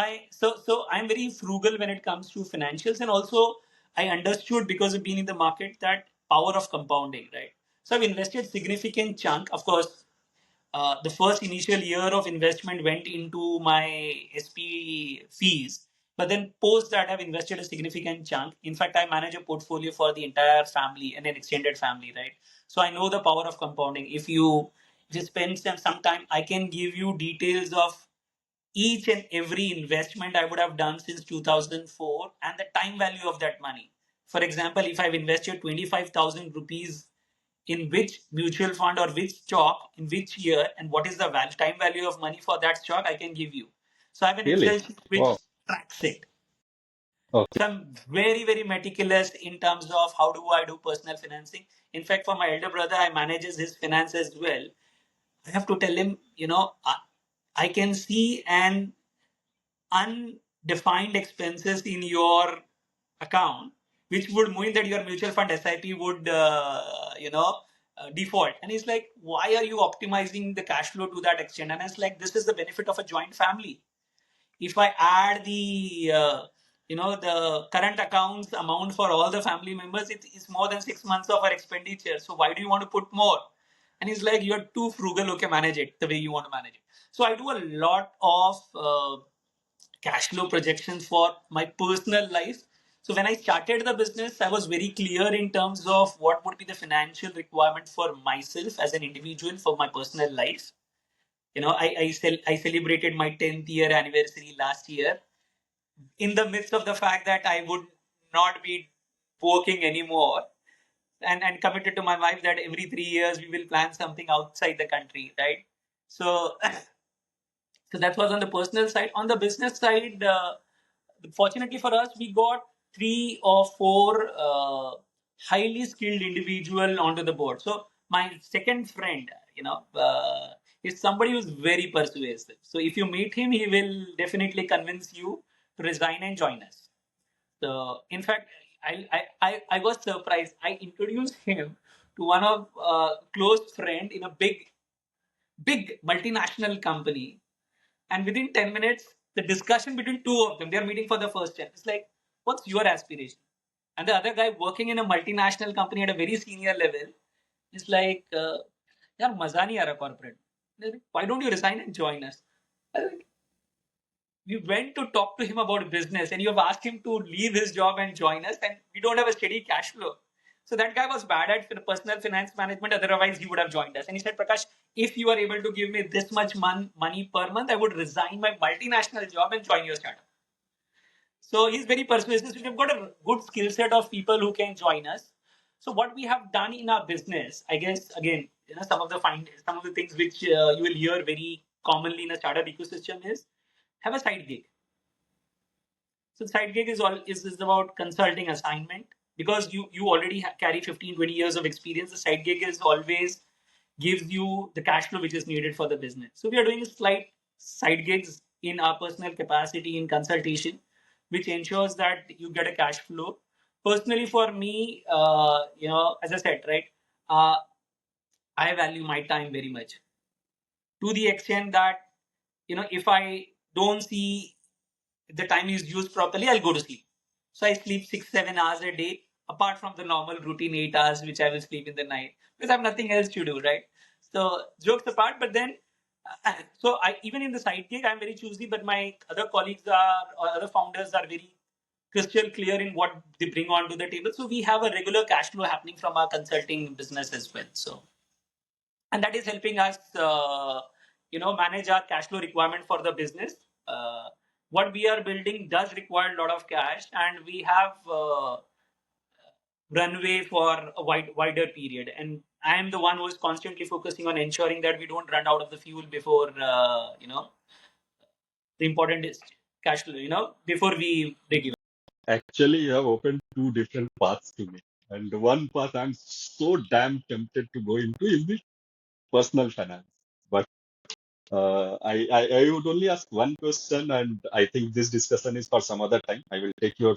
I'm very frugal when it comes to financials, and also I understood, because of being in the market, that power of compounding, right? So I've invested significant chunk, of course. The first initial year of investment went into my SP fees, but then post that I've invested a significant chunk. In fact, I manage a portfolio for the entire family and an extended family, right? So I know the power of compounding. If you just spend some time, I can give you details of each and every investment I would have done since 2004 and the time value of that money. For example, if I've invested 25,000 rupees in which mutual fund or which stock in which year, and what is the time value of money for that stock, I can give you. So I have an Really? Excel sheet which Wow. tracks it. Okay. So I'm very, very meticulous in terms of how do I do personal financing. In fact, for my elder brother, I manages his finance as well. I have to tell him, I can see an undefined expenses in your account, which would mean that your mutual fund SIP would, default. And he's like, why are you optimizing the cash flow to that extent? And it's like, this is the benefit of a joint family. If I add the current accounts amount for all the family members, it is more than 6 months of our expenditure. So why do you want to put more? And he's like, you're too frugal. Okay, manage it the way you want to manage it. So I do a lot of cash flow projections for my personal life. So when I started the business, I was very clear in terms of what would be the financial requirement for myself as an individual for my personal life. I celebrated my 10th year anniversary last year in the midst of the fact that I would not be working anymore, and committed to my wife that every 3 years we will plan something outside the country, right? So so that was on the personal side. On the business side, fortunately for us, we got 3 or 4 highly skilled individual onto the board. So my second friend, is somebody who's very persuasive. So if you meet him, he will definitely convince you to resign and join us. So in fact, I was surprised. I introduced him to one of close friend in a big multinational company, and within 10 minutes, the discussion between two of them, they're meeting for the first time. It's like, what's your aspiration? And the other guy working in a multinational company at a very senior level is like, yaar, maza nahi aa raha corporate. Why don't you resign and join us? We went to talk to him about business, and you have asked him to leave his job and join us, and we don't have a steady cash flow. So that guy was bad at personal finance management. Otherwise, he would have joined us. And he said, Prakash, if you are able to give me this much money per month, I would resign my multinational job and join your startup. So he's very persuasive. So we've got a good skill set of people who can join us. So what we have done in our business, I guess, again, some of the things which you will hear very commonly in a startup ecosystem is have a side gig. So side gig is about consulting assignment, because you already carry 15-20 years of experience. The side gig is always gives you the cash flow which is needed for the business. So we are doing slight side gigs in our personal capacity in consultation, which ensures that you get a cash flow. Personally, for me, as I said, right, uh, I value my time very much, to the extent that if I don't see the time is used properly, I'll go to sleep. So I sleep 6-7 hours a day, apart from the normal routine 8 hours which I will sleep in the night, because I have nothing else to do, right? So jokes apart, but then so I even in the side gig I'm very choosy, but my other colleagues are or other founders are very crystal clear in what they bring onto the table. So we have a regular cash flow happening from our consulting business as well. So and that is helping us manage our cash flow requirement for the business. What we are building does require a lot of cash, and we have runway for a wider period, and I am the one who is constantly focusing on ensuring that we don't run out of the fuel before the important is cash flow, before we break even. Actually, you have opened two different paths to me. And one path I'm so damn tempted to go into is the personal finance. But I would only ask one question, and I think this discussion is for some other time. I will take your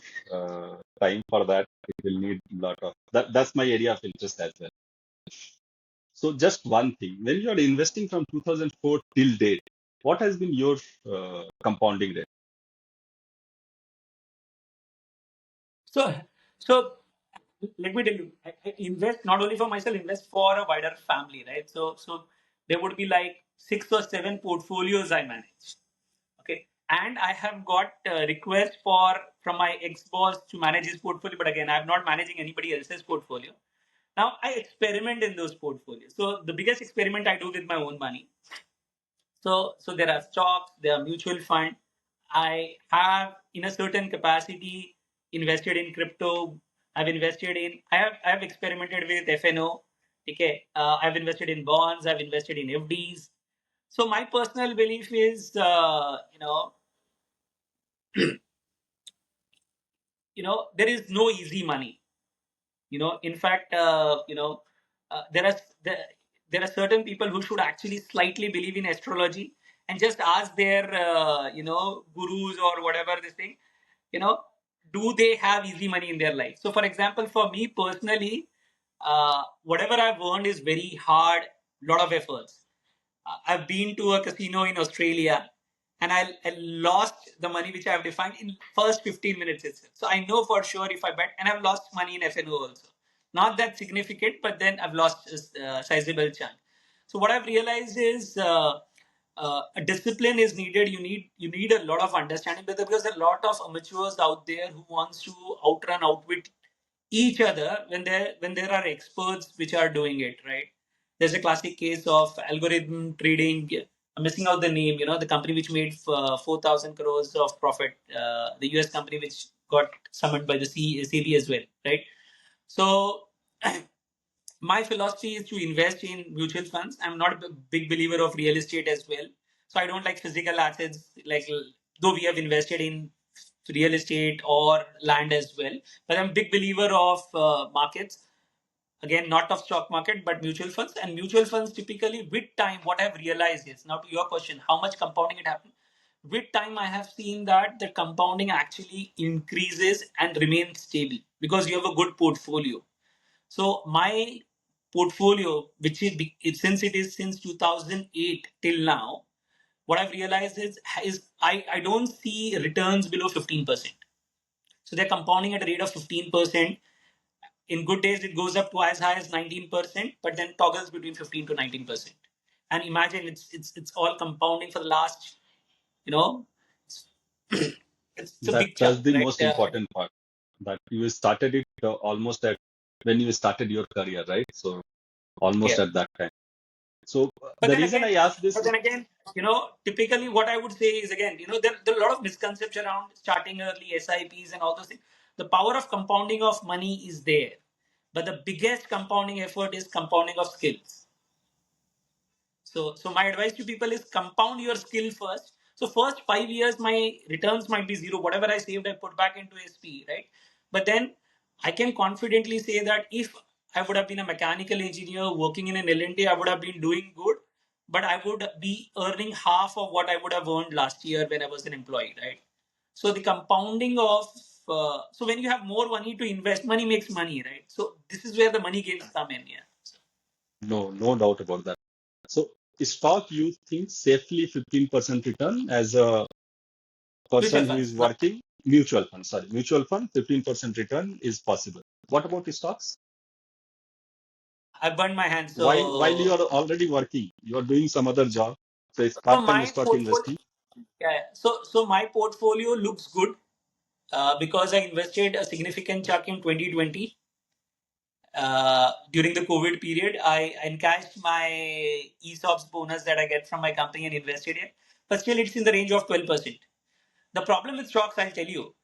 time for that. It will need a lot of that. That's my area of interest as well. So just one thing, when you are investing from 2004 till date, what has been your compounding rate? So, so let me tell you, I invest not only for myself, invest for a wider family, right? So there would be like 6 or 7 portfolios I manage. Okay, and I have got requests from my ex-boss to manage his portfolio, but again, I'm not managing anybody else's portfolio. Now I experiment in those portfolios. So the biggest experiment I do with my own money. So there are stocks, there are mutual fund. I have in a certain capacity invested in crypto. I have experimented with FNO. Okay, I've invested in bonds. I've invested in FDs. So my personal belief is, there is no easy money. In fact, there are there, there are certain people who should actually slightly believe in astrology and just ask their gurus or whatever this thing, you know do they have easy money in their life. So for example, for me personally, whatever I've earned is very hard, lot of efforts. I've been to a casino in Australia, and I lost the money which I have defined in first 15 minutes itself. So I know for sure if I bet, and I've lost money in FNO also. Not that significant, but then I've lost a sizable chunk. So what I've realized is a discipline is needed. You need a lot of understanding, because there are a lot of amateurs out there who wants to outwit each other when there are experts which are doing it right. There's a classic case of algorithm trading. I'm missing out the name. The company which made 4,000 crores of profit. The US company which got summoned by the CB as well, right? So my philosophy is to invest in mutual funds. I'm not a big believer of real estate as well. So I don't like physical assets, like though we have invested in real estate or land as well. But I'm a big believer of markets. Again, not of stock market, but mutual funds. And mutual funds typically with time, what I've realized is, now to your question, how much compounding it happens? With time, I have seen that the compounding actually increases and remains stable because you have a good portfolio. So my portfolio, which since it is since 2008 till now, what I've realized is I don't see returns below 15%. So they're compounding at a rate of 15%. In good days, it goes up to as high as 19%, but then toggles between 15 to 19%. And imagine it's all compounding for the last, you know, it's a big That's chunk, the right? most important part. That you started it almost at when you started your career, right? So almost Yeah. at that time. So But the then reason again, I asked this but is then again, typically what I would say is, again, there are a lot of misconception around starting early, SIPs and all those things. The power of compounding of money is there, but the biggest compounding effort is compounding of skills. So my advice to people is compound your skill first. So first 5 years, my returns might be zero. Whatever I saved, I put back into SP, right? But then I can confidently say that if I would have been a mechanical engineer working in an L&T, I would have been doing good, but I would be earning half of what I would have earned last year when I was an employee, right? So the compounding of so when you have more money to invest, money makes money, right? So this is where the money gains come in. Yeah. no doubt about that. So stock you think safely 15% return as a Mutual person who is funds. Now, working mutual fund 15% return is possible. What about the stocks? I burned my hands. While you So, are already working, you are doing some other job. So it's so part-time my stock portfolio, investing. yeah. So my portfolio looks good because I invested a significant chunk in 2020 during the COVID period. I encashed my ESOPs bonus that I get from my company and invested it, but still it's in the range of 12%. The problem with stocks, I'll tell you,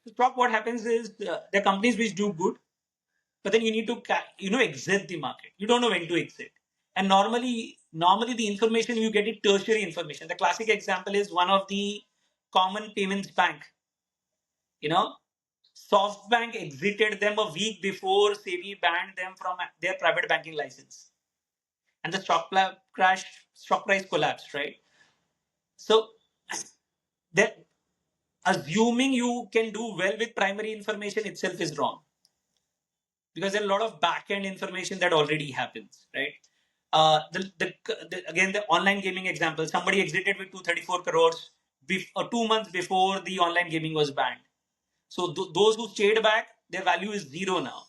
stock, what happens is there are companies which do good, but then you need to exit the market. You don't know when to exit. And normally the information you get is tertiary information. The classic example is one of the common payments bank. you know SoftBank exited them a week before SEBI banned them from their private banking license, and the stock price collapsed, right? So that assuming you can do well with primary information itself is wrong, because there are a lot of back end information that already happens, right? Again, the online gaming example, somebody exited with 234 crores 2 months before the online gaming was banned. So those who stayed back, their value is zero now.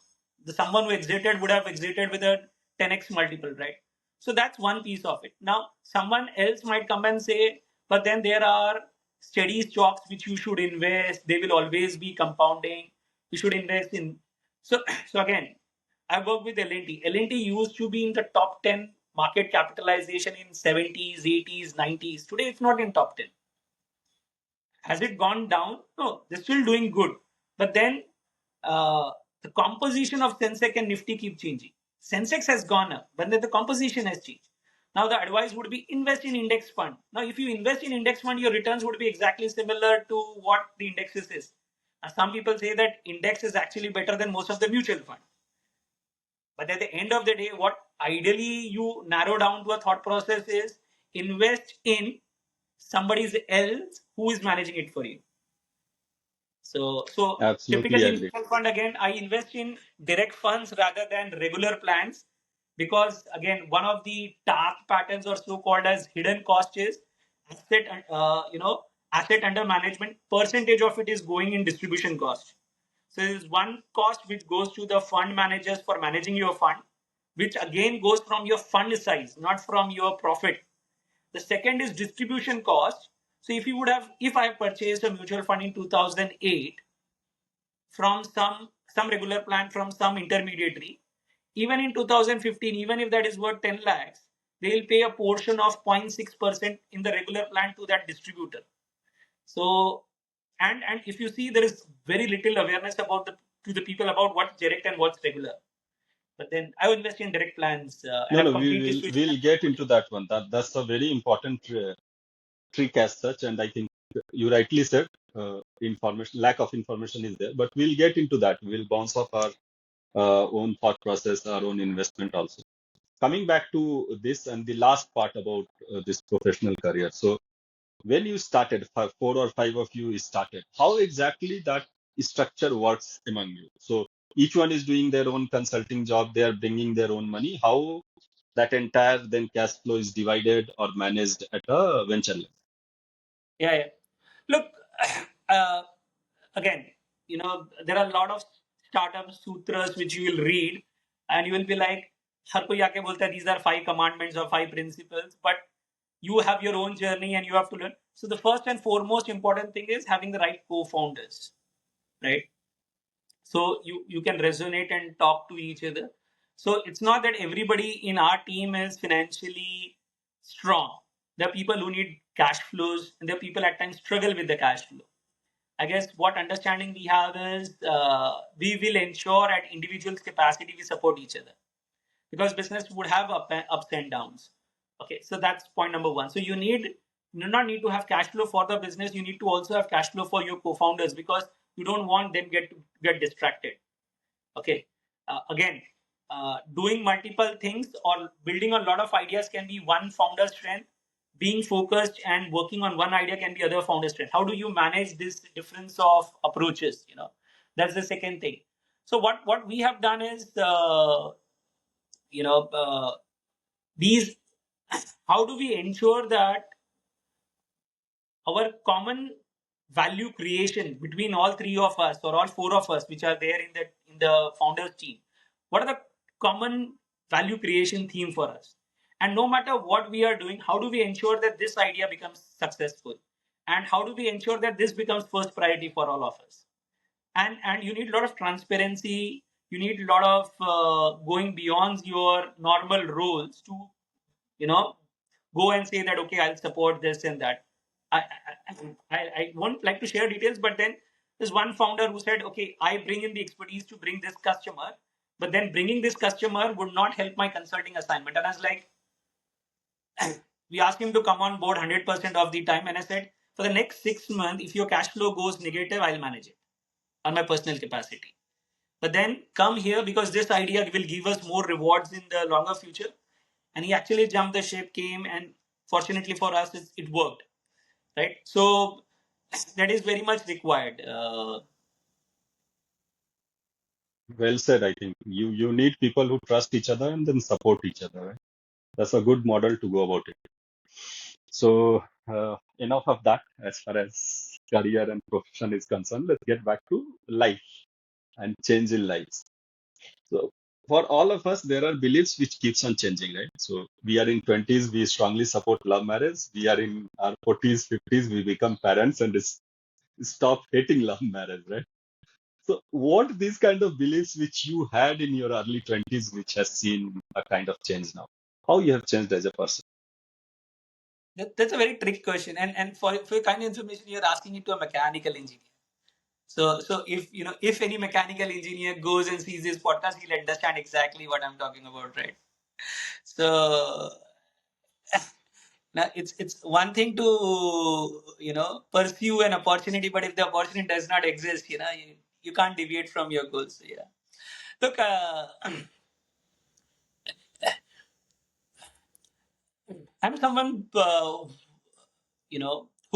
The someone who exited would have exited with a 10x multiple, right? So that's one piece of it. Now, someone else might come and say, but then there are steady stocks which you should invest. They will always be compounding. You should invest in. So, so again, I work with L&T. L&T used to be in the top 10 market capitalization in 70s, 80s, 90s. Today, it's not in top 10. Has it gone down? No, they're still doing good. But then uh, the composition of Sensex and Nifty keep changing. Sensex has gone up, but then the composition has changed. Now the advice would be invest in index fund. Now, if you invest in index fund, your returns would be exactly similar to what the indexes is. Now, some people say that index is actually better than most of the mutual fund. But at the end of the day, what ideally you narrow down to a thought process is invest in somebody else who is managing it for you. So Absolutely typically in agree. mutual fund, again, I invest in direct funds rather than regular plans, because again, one of the dark patterns or so called as hidden cost is asset, asset under management. Percentage of it is going in distribution cost. So there is one cost which goes to the fund managers for managing your fund. which again goes from your fund size, not from your profit. The second is distribution cost. So if I have purchased a mutual fund in 2008 from some regular plan from some intermediary, even in 2015, even if that is worth 10 lakhs, they will pay a portion of 0.6% in the regular plan to that distributor. So, and if you see, there is very little awareness about to the people about what's direct and what's regular. But then I invest in direct plans, and No, I've no, completely switched my we'll get portfolio. into that one. That's a very important trick as such, and I think you rightly said information lack of information is there, but we'll get into that. We'll bounce off our own thought process, our own investment also. Coming back to this and the last part about this professional career. So when you started, four or five of you started, how exactly that structure works among you? So each one is doing their own consulting job, they are bringing their own money. How that entire then cash flow is divided or managed at a venture level? Yeah, yeah. Look, uh, again, there are a lot of startup sutras which you will read, and you will be like, हर कोई आके बोलता है these are five commandments or five principles, but you have your own journey and you have to learn. So the first and foremost important thing is having the right co-founders, right? So you can resonate and talk to each other. So it's not that everybody in our team is financially strong. There are people who need cash flows, and there are people at times struggle with the cash flow. I guess what understanding we have is we will ensure at individual's capacity we support each other, because business would have ups and downs. Okay, so that's point number one. So you not need to have cash flow for the business. You need to also have cash flow for your co-founders, because you don't want them get distracted. Okay, again, doing multiple things or building a lot of ideas can be one founder's strength. Being focused and working on one idea can be other founder's strength. How do you manage this difference of approaches? That's the second thing. So what we have done is, you know, these. How do we ensure that our common value creation between all three of us or all four of us which are there in the founders team, what are the common value creation theme for us? And no matter what we are doing, how do we ensure that this idea becomes successful, and how do we ensure that this becomes first priority for all of us? And you need a lot of transparency. You need a lot of going beyond your normal roles to you know go and say that, okay, I'll support this and that. I won't like to share details, but then there's one founder who said, okay, I bring in the expertise to bring this customer, but then bringing this customer would not help my consulting assignment. And I was like, we asked him to come on board 100% of the time, and I said, for the next 6 months, if your cash flow goes negative, I'll manage it on my personal capacity. But then come here, because this idea will give us more rewards in the longer future. And he actually jumped the ship, came, and fortunately for us, it worked, right? So that is very much required. Well said. I think you need people who trust each other and then support each other. Right? That's a good model to go about it. So enough of that as far as career and profession is concerned. Let's get back to life and change in lives. So for all of us, there are beliefs which keeps on changing, right? So we are in 20s, we strongly support love marriage. We are in our 40s, 50s, we become parents and stop hating love marriage, right? So what these kind of beliefs which you had in your early 20s, which has seen a kind of change now? How you have changed as a person? That's a very trick question, and for your kind of information, you're asking it to a mechanical engineer. So if any mechanical engineer goes and sees this podcast, he'll understand exactly what I'm talking about, right? So now it's one thing to pursue an opportunity, but if the opportunity does not exist, you can't deviate from your goals. So, yeah. Look, I'm someone who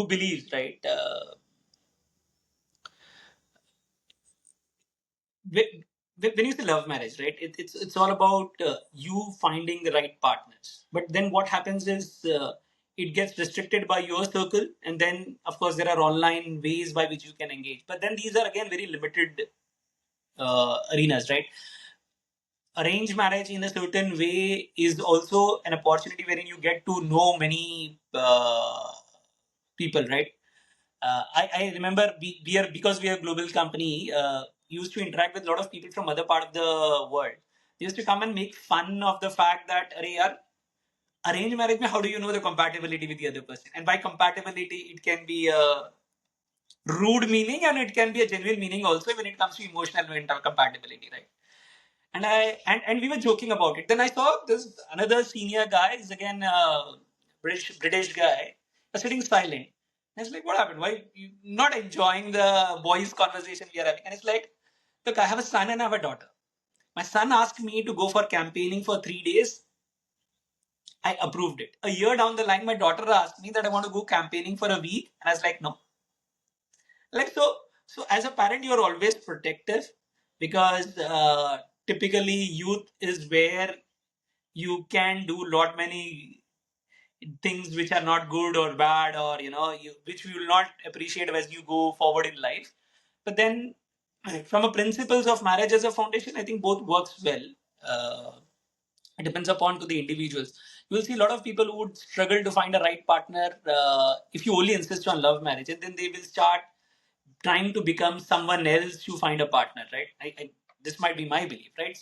believes, right. Wh- when you say love marriage, right, it's all about you finding the right partners. But then what happens is it gets restricted by your circle, and then of course there are online ways by which you can engage. But then these are again very limited arenas, right? arranged marriage in a certain way is also an opportunity wherein you get to know many people, right? I remember we are, because we are a global company, used to interact with a lot of people from other part of the world. They used to come and make fun of the fact that, "Arey yaar, arranged marriage, mein, how do you know the compatibility with the other person?" And by compatibility, it can be a rude meaning and it can be a genuine meaning also when it comes to emotional mental compatibility, right? And we were joking about it. Then I saw this another senior guy is again British guy, sitting silent. And it's like, what happened? Why you not enjoying the boys' conversation we are having? And it's like, look, I have a son and I have a daughter. My son asked me to go for campaigning for 3 days. I approved it. A year down the line, my daughter asked me that I want to go campaigning for a week, and I was like, no. Like so as a parent, you're always protective because typically youth is where you can do lot many things which are not good or bad, or which we will not appreciate as you go forward in life. But then from a principles of marriage as a foundation, I think both works well. uh, it depends upon to the individuals. You will see a lot of people who would struggle to find a right partner if you only insist on love marriage, and then they will start trying to become someone else to find a partner, right? This might be my belief, right?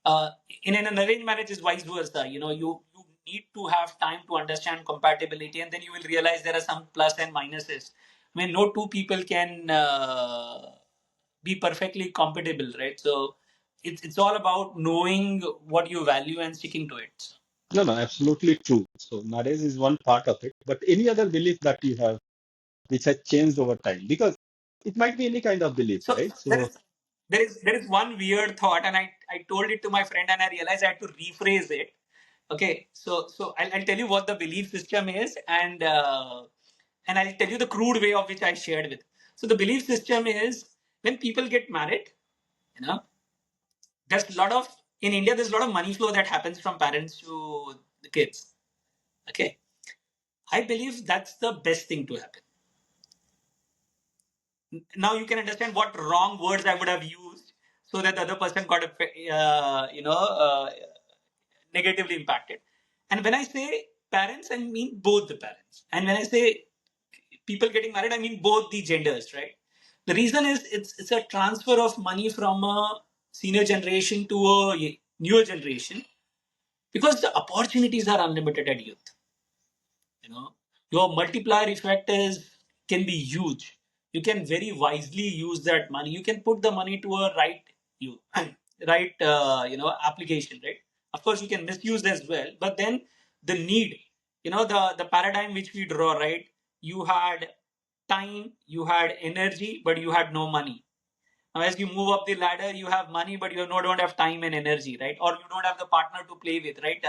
uh, in an arranged marriage is vice versa. You need to have time to understand compatibility, and then you will realize there are some plus and minuses. I mean, no two people can be perfectly compatible, right? So it's all about knowing what you value and sticking to it. No, no, absolutely true. So marriage is one part of it, but any other belief that you have which has changed over time, because it might be any kind of belief, So right? there So is one weird thought, and I told it to my friend, and I realized I had to rephrase it. Okay, so I'll tell you what the belief system is, and I'll tell you the crude way of which I shared with. So the belief system is when people get married, you know, there's a lot of in India there's a lot of money flow that happens from parents to the kids. Okay, I believe that's the best thing to happen. Now you can understand what wrong words I would have used so that the other person got negatively impacted. And when I say parents, I mean both the parents. And when I say people getting married, I mean both the genders, right? The reason is it's a transfer of money from a senior generation to a newer generation because the opportunities are unlimited at youth. Your multiplier effect is can be huge. You can very wisely use that money. You can put the money to a right you right application, right? Of course you can misuse as well, but then the need, the paradigm which we draw, right? You had time, you had energy, but you had no money. Now, as you move up the ladder, you have money, but you don't have time and energy, right? Or you don't have the partner to play with, right?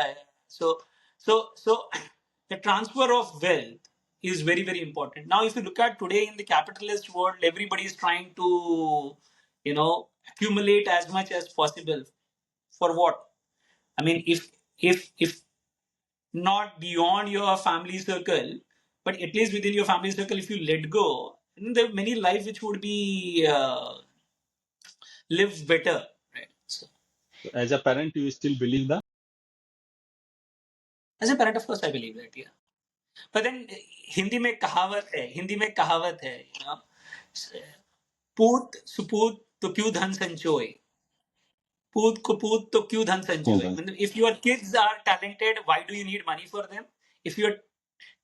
So the transfer of wealth is very, very important. Now, if you look at today in the capitalist world, everybody is trying to, accumulate as much as possible. For what? I mean, if not beyond your family circle, but at least within your family circle, if you let go, then there are many lives which would be live better, right? So, as a parent, you still believe that? as a parent, of course, I believe that, yeah. But then Hindi में कहावत है, पूत सुपूत तो क्यों धन संचोए, पूत को पूत तो क्यों धन Hold संचोए. on. मतलब if your kids are talented, why do you need money for them? If your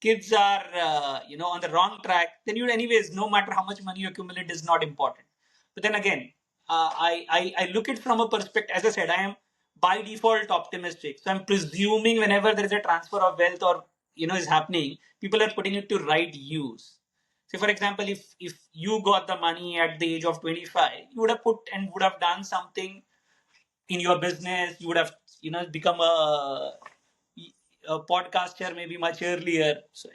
kids are on the wrong track, then you anyways, no matter how much money you accumulate is not important. But then again, I look it from a perspective. As I said, I am by default optimistic, so I'm presuming whenever there is a transfer of wealth or is happening, people are putting it to right use. So for example, if you got the money at the age of 25, you would have put and would have done something in your business. You would have become a podcaster maybe much earlier. So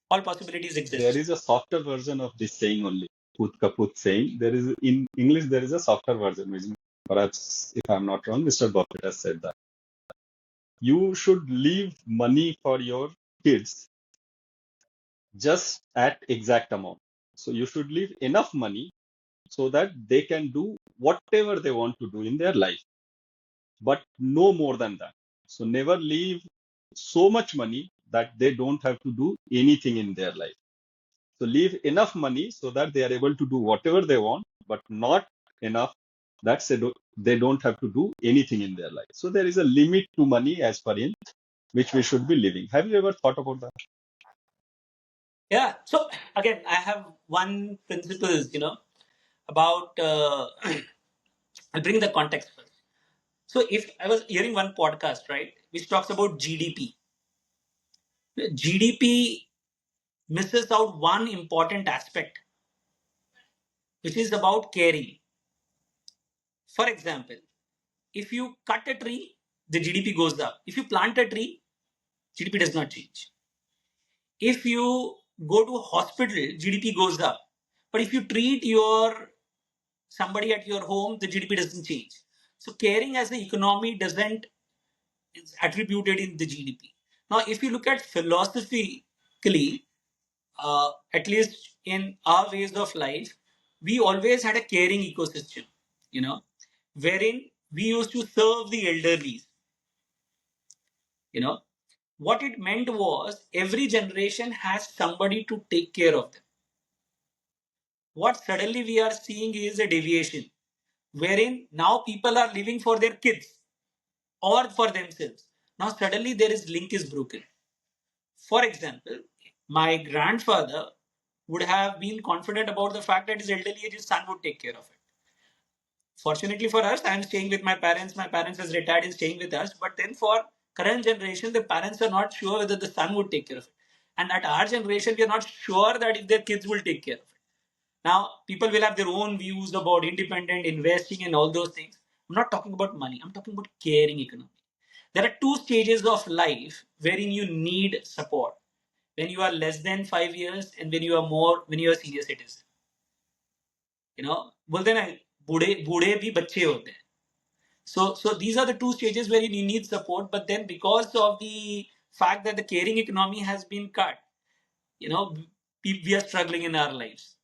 all possibilities There exist. is a softer version of this saying only. Put kaput saying. There is in English there is a softer version, which perhaps if I'm not wrong, Mr. Buffett has said that. You should leave money for your kids just at exact amount. So you should leave enough money so that they can do whatever they want to do in their life. but no more than that. So never leave so much money that they don't have to do anything in their life. So leave enough money so that they are able to do whatever they want, but not enough that they don't have to do anything in their life. So there is a limit to money as per in which we should be living. Have you ever thought about that? Yeah. So again, I have one principles, about. I'll bring the context first. So if I was hearing one podcast, right, which talks about GDP, GDP misses out one important aspect, which is about caring. For example, if you cut a tree, the GDP goes up. If you plant a tree, GDP does not change. If you go to a hospital, GDP goes up. But if you treat your somebody at your home, the GDP doesn't change. So caring as an economy doesn't is attributed in the GDP. Now, if you look at philosophically, at least in our ways of life, we always had a caring ecosystem, you know, wherein we used to serve the elderly. You know, what it meant was every generation has somebody to take care of them. What suddenly we are seeing is a deviation, wherein now people are living for their kids or for themselves. Now suddenly there is link is broken. For example, my grandfather would have been confident about the fact that his elderly age, his son would take care of it. Fortunately for us, I'm staying with my parents. My parents has retired and staying with us. But then for current generation, the parents are not sure whether the son would take care of it. And at our generation, we are not sure that if their kids will take care of it. Now, people will have their own views about independent investing and all those things. I'm not talking about money. I'm talking about caring economy. There are two stages of life wherein you need support. When you are less than 5 years and when you are senior citizen. बोलते हैं ना बूढ़े बूढ़े भी बच्चे होते हैं. So these are the two stages where you need support, but then because of the fact that the caring economy has been cut, you know, we are struggling in our lives.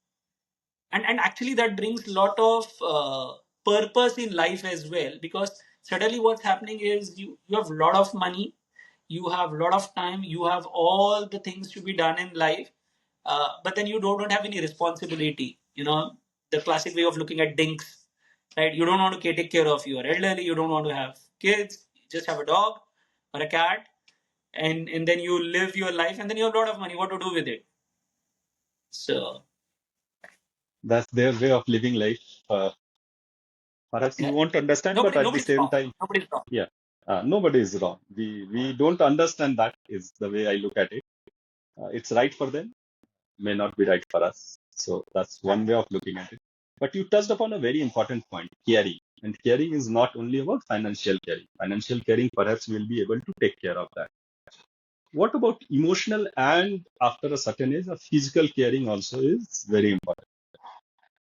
And actually that brings a lot of purpose in life as well, because suddenly what's happening is you have a lot of money, you have a lot of time, you have all the things to be done in life, but then you don't have any responsibility. The classic way of looking at dinks, right? You don't want to take care of your elderly, you don't want to have kids, you just have a dog or a cat, and then you live your life, and then you have a lot of money, what to do with it? So That's their way of living life. Perhaps you yeah, won't understand, but at the nobody's same wrong, time, nobody's wrong. yeah, nobody is wrong. We don't understand that is the way I look at it. It's right for them, may not be right for us. So that's one way of looking at it. But you touched upon a very important point, caring. And caring is not only about financial caring. Financial caring, perhaps we'll be able to take care of that. What about emotional and after a certain age, a physical caring also is very important.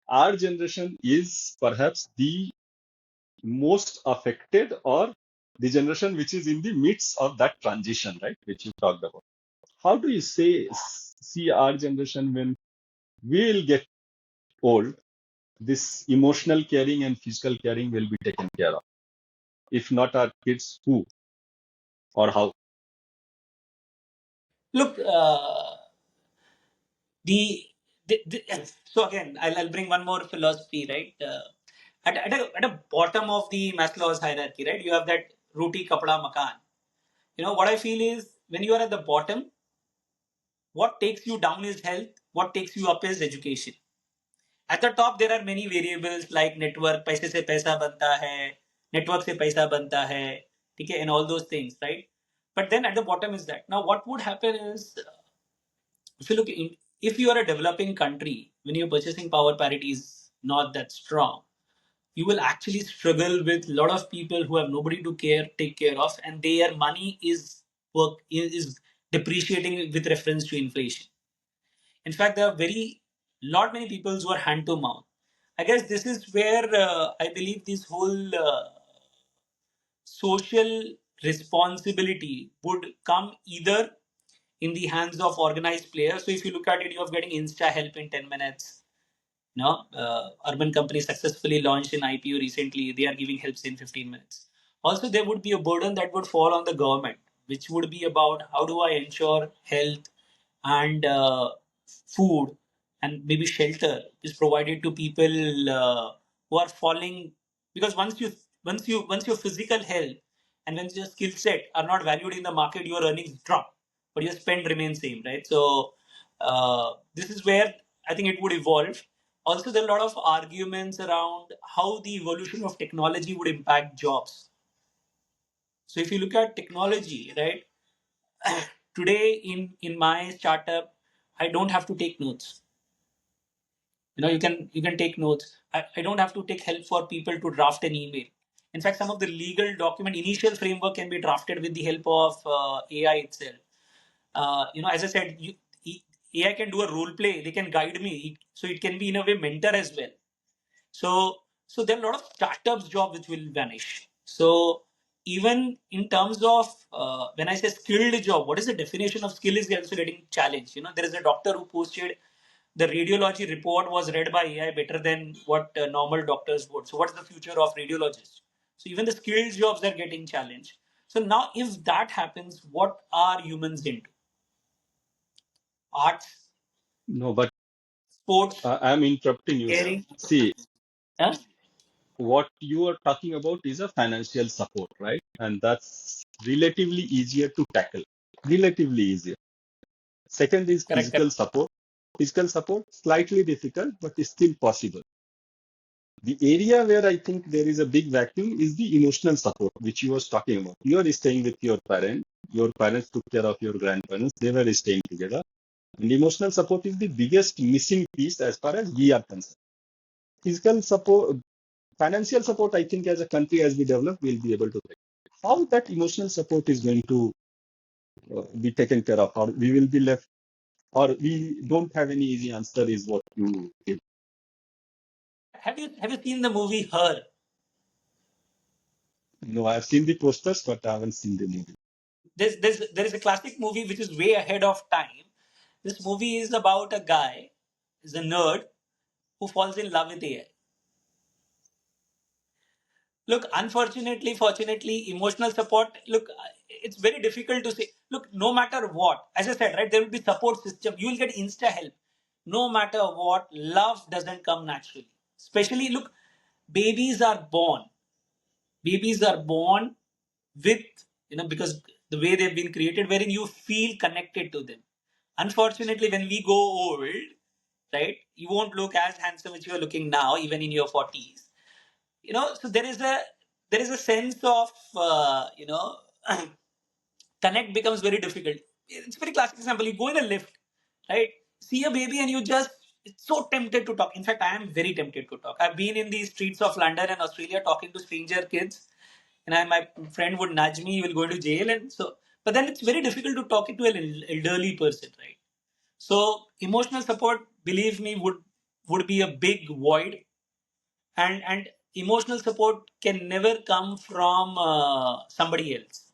Our generation is perhaps the most affected or the generation which is in the midst of that transition, right? Which you talked about. How do you see our generation when we will get old? This emotional caring and physical caring will be taken care of. If not our kids, who or how? Look, the so again, I'll bring one more philosophy, right? At a bottom of the Maslow's hierarchy, right? You have that roti kapda makan. What I feel is when you are at the bottom, what takes you down is health. What takes you up is education. At the top, there are many variables like network, पैसे से पैसा बनता है, network से पैसा बनता है, ठीक है, and all those things, right? But then at the bottom is that. Now, what would happen is if you look in, if you are a developing country, when your purchasing power parity is not that strong, you will actually struggle with a lot of people who have nobody to take care of, and their money is depreciating with reference to inflation. In fact, there are very not many people who are hand to mouth. I guess this is where I believe this whole social responsibility would come either in the hands of organized players. So if you look at it, you're getting insta help in 10 minutes. Urban companies successfully launched in IPO recently. They are giving helps in 15 minutes. Also, there would be a burden that would fall on the government, which would be about how do I ensure health and food and maybe shelter is provided to people who are falling, because once your physical health and when your skill set are not valued in the market, your earnings drop, but your spend remains same, right? So this is where I think it would evolve. Also, there are a lot of arguments around how the evolution of technology would impact jobs. So if you look at technology, right, today in my startup, I don't have to take notes. You can take notes. I don't have to take help for people to draft an email. In fact, some of the legal document initial framework can be drafted with the help of AI itself. As I said, AI can do a role play. They can guide me, so it can be in a way mentor as well. So there are a lot of startups job which will vanish. So even in terms of when I say skilled job, what is the definition of skill is also getting challenged. There is a doctor who posted the radiology report was read by AI better than what normal doctors would. So what's the future of radiologists? So even the skilled jobs are getting challenged. So now if that happens, what are humans into? Arts, No, but sports, I'm interrupting you, sir. caring. See, Huh? what you are talking about is a financial support, right? And that's relatively easier to tackle. Relatively easier. Second is Correct, correct. physical support. Physical support, slightly difficult, but is still possible. The area where I think there is a big vacuum is the emotional support, which you was talking about. You are staying with your parents took care of your grandparents, they were staying together. And emotional support is the biggest missing piece as far as we are concerned. Physical support, financial support, I think as a country, as we develop, we'll be able to take. How that emotional support is going to be taken care of, or we will be left, or we don't have any easy answer, is what you give. Have you seen the movie Her? No, I've seen the posters, but I haven't seen the movie. There is a classic movie which is way ahead of time. This movie is about a guy, is a nerd who falls in love with AI. Look, unfortunately, fortunately, emotional support. Look, it's very difficult to say. Look, no matter what, as I said, right, there will be support system. You will get insta help. No matter what, love doesn't come naturally. Especially, look, babies are born. Babies are born with, because the way they've been created, wherein you feel connected to them. Unfortunately, when we go old, right, you won't look as handsome as you're looking now, even in your 40s. So there is a sense of connect becomes very difficult. It's a very classic example. You go in a lift, right? See a baby and you just it's so tempted to talk. In fact, I am very tempted to talk. I've been in the streets of London and Australia talking to stranger kids, and my friend would nudge me, "You will go to jail," and so. But then it's very difficult to talk to an elderly person, right? So emotional support, believe me, would be a big void, and emotional support can never come from somebody else.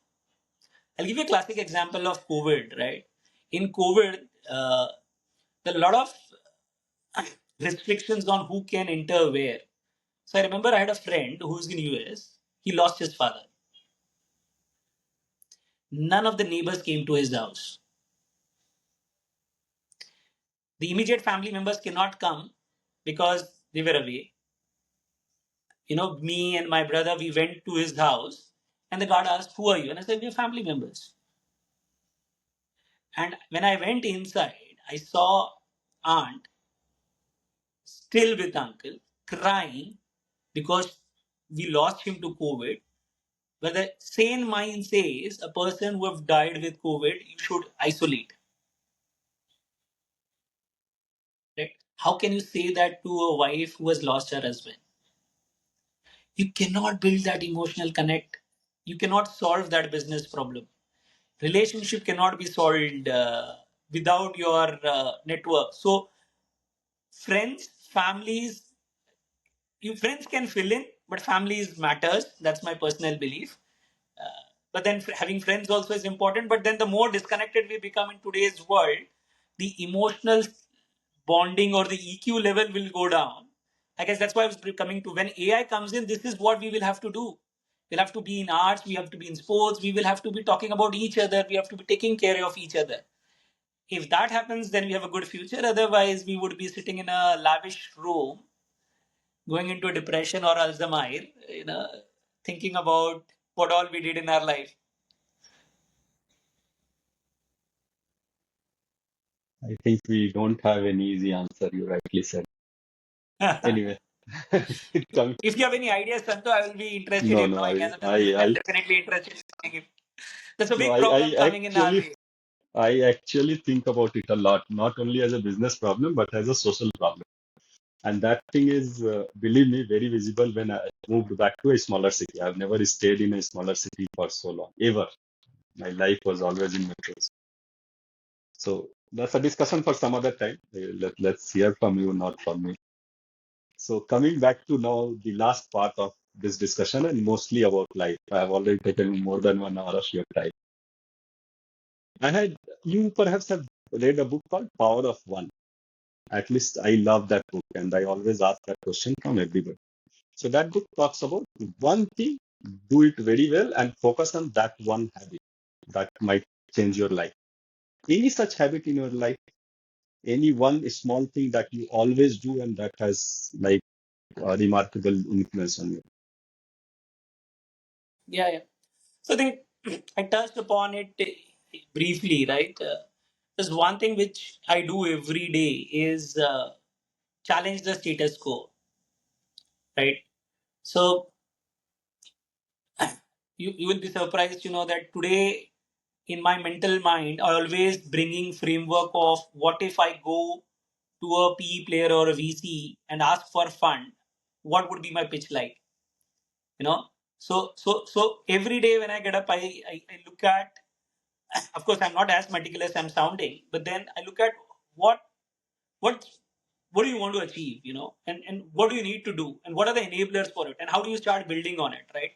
I'll give you a classic example of COVID, right? In COVID, there are a lot of restrictions on who can enter where. So I remember I had a friend who's in US. He lost his father. None of the neighbors came to his house. The immediate family members cannot come because they were away. Me and my brother, we went to his house, and the guard asked, "Who are you?" And I said, "We're family members." And when I went inside, I saw aunt still with uncle crying because we lost him to COVID. But the sane mind says a person who have died with COVID, you should isolate. Right? How can you say that to a wife who has lost her husband? You cannot build that emotional connect. You cannot solve that business problem. Relationship cannot be solved without your network. So friends, families, you friends can fill in, but families matters. That's my personal belief. But then having friends also is important. But then the more disconnected we become in today's world, the emotional bonding or the EQ level will go down. I guess that's why I was coming to when AI comes in. This is what we will have to do. We'll have to be in arts, we have to be in sports, we will have to be talking about each other, we have to be taking care of each other. If that happens, then we have a good future. Otherwise, we would be sitting in a lavish room, going into a depression or Alzheimer, thinking about what all we did in our life. I think we don't have an easy answer, you rightly said. Anyway, come, If you have any ideas, Santo, I will be interested no, in no, knowing. As a businessman, definitely interested in knowing if there's a no, big problem I coming in our actually, way. I actually think about it a lot, not only as a business problem, but as a social problem. And that thing is, believe me, very visible when I moved back to a smaller city. I've never stayed in a smaller city for so long, ever. My life was always in metros. So that's a discussion for some other time. Let's hear from you, not from me. So coming back to now the last part of this discussion and mostly about life. I have already taken more than 1 hour of your time. I had you perhaps have read a book called Power of One. At least I love that book and I always ask that question from everybody. So that book talks about one thing, do it very well and focus on that one habit that might change your life. Any such habit in your life, any one small thing that you always do and that has like a remarkable influence on you. Yeah, yeah. So I think I touched upon it briefly, right? There's one thing which I do every day is challenge the status quo, right? So you will be surprised to know that today in my mental mind, I always bringing framework of what if I go to a PE player or a VC and ask for fund, what would be my pitch like? You know, so every day when I get up, I look at. Of course, I'm not as meticulous I'm sounding, but then I look at what what what do you want to achieve, and what do you need to do, and what are the enablers for it, and how do you start building on it, right?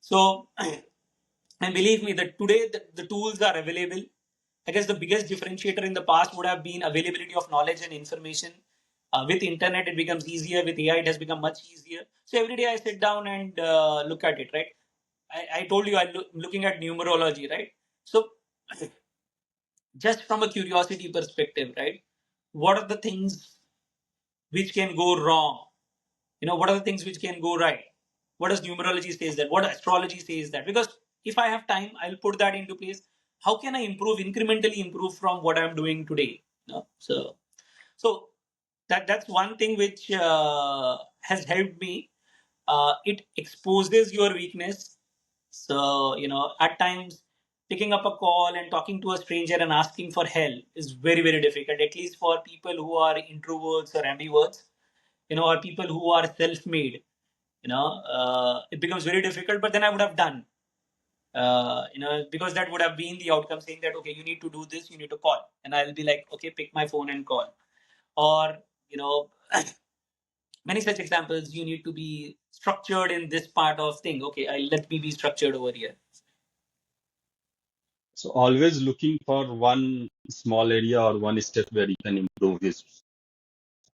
So and believe me that today the tools are available. I guess the biggest differentiator in the past would have been availability of knowledge and information. With internet, it becomes easier. With AI, it has become much easier. So every day I sit down and look at it, right? I told you I'm looking at numerology, right? So just from a curiosity perspective, right? What are the things which can go wrong? What are the things which can go right? What does numerology says that? What astrology says that? Because if I have time, I'll put that into place. How can I incrementally improve from what I'm doing today? So that's one thing which has helped me. It exposes your weakness. So at times picking up a call and talking to a stranger and asking for help is very very difficult. At least for people who are introverts or ambiverts, or people who are self-made. It becomes very difficult. But then I would have done. Because that would have been the outcome, saying that okay, you need to do this, you need to call, and I'll be like, okay, pick my phone and call, or you know many such examples. You need to be structured in this part of thing. Okay, let me be structured over here. So always looking for one small area or one step where you can improve is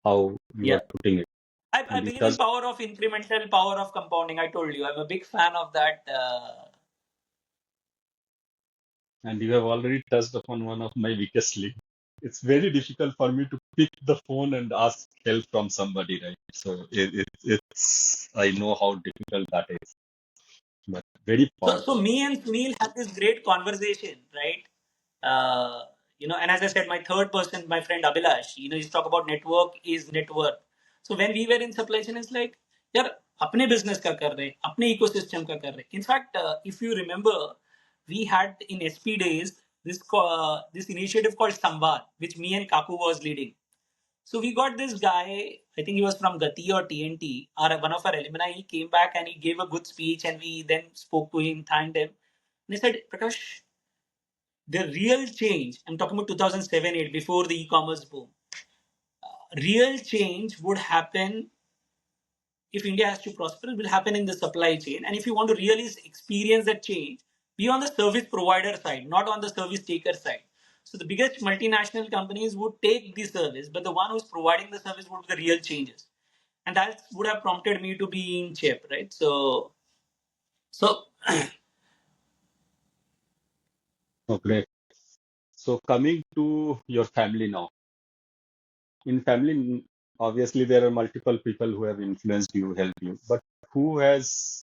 how you are Yeah, putting it. I And it believe in does, power of incremental, power of compounding. I told you I'm a big fan of that. and you have already touched upon one of my weakest link. It's very difficult for me to pick the phone and ask help from somebody, right? So it's, I know how difficult that is, but very So powerful. me and Sunil had this great conversation, right? And as I said, my third person, my friend Abhilash, he's talk about network is network. So when we were in supply chain, it's like, यार अपने business का कर रहे, अपने ecosystem का कर रहे. In fact, if you remember, we had in SP days this initiative called Samvad, which me and Kaku was leading. So we got this guy, I think he was from Gati or TNT, or one of our alumni. He came back and he gave a good speech, and we then spoke to him, thanked him. And he said, Prakash, the real change, I'm talking about 2007 8, before the e commerce boom, real change would happen if India has to prosper, it will happen in the supply chain. And if you want to really experience that change, be on the service provider side, not on the service taker side. So the biggest multinational companies would take the service, but the one who's providing the service would be the real changes. And that would have prompted me to be in CHIP, right? So So Oh, great. So coming to your family now. In family, obviously there are multiple people who have influenced you, helped you, but who has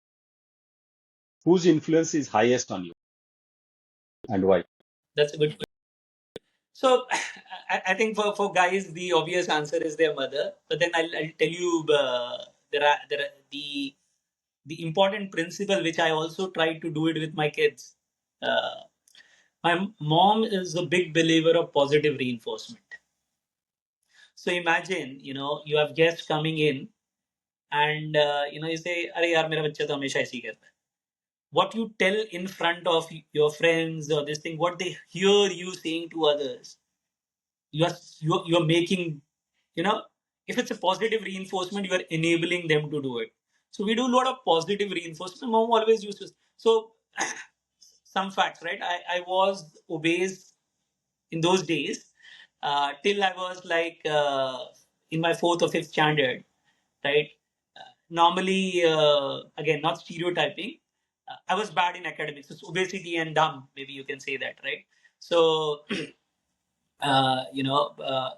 whose influence is highest on you and why? that's a good question. So I think for guys the obvious answer is their mother, but then I'll tell you there are the important principle which I also try to do it with my kids. Uh, my mom is a big believer of positive reinforcement. So imagine, you have guests coming in and you say, "अरे यार मेरा बच्चा तो हमेशा ऐसे ही करता है." What you tell in front of your friends or this thing, what they hear you saying to others, you're making, you know, if it's a positive reinforcement, you are enabling them to do it. So we do a lot of positive reinforcement. Mom always used to. So some facts, right? I was obese in those days till I was like in my fourth or fifth standard, right? Normally, again, not stereotyping. I was bad in academics. It's obesity and dumb, maybe you can say that, right? So, uh, you know, uh,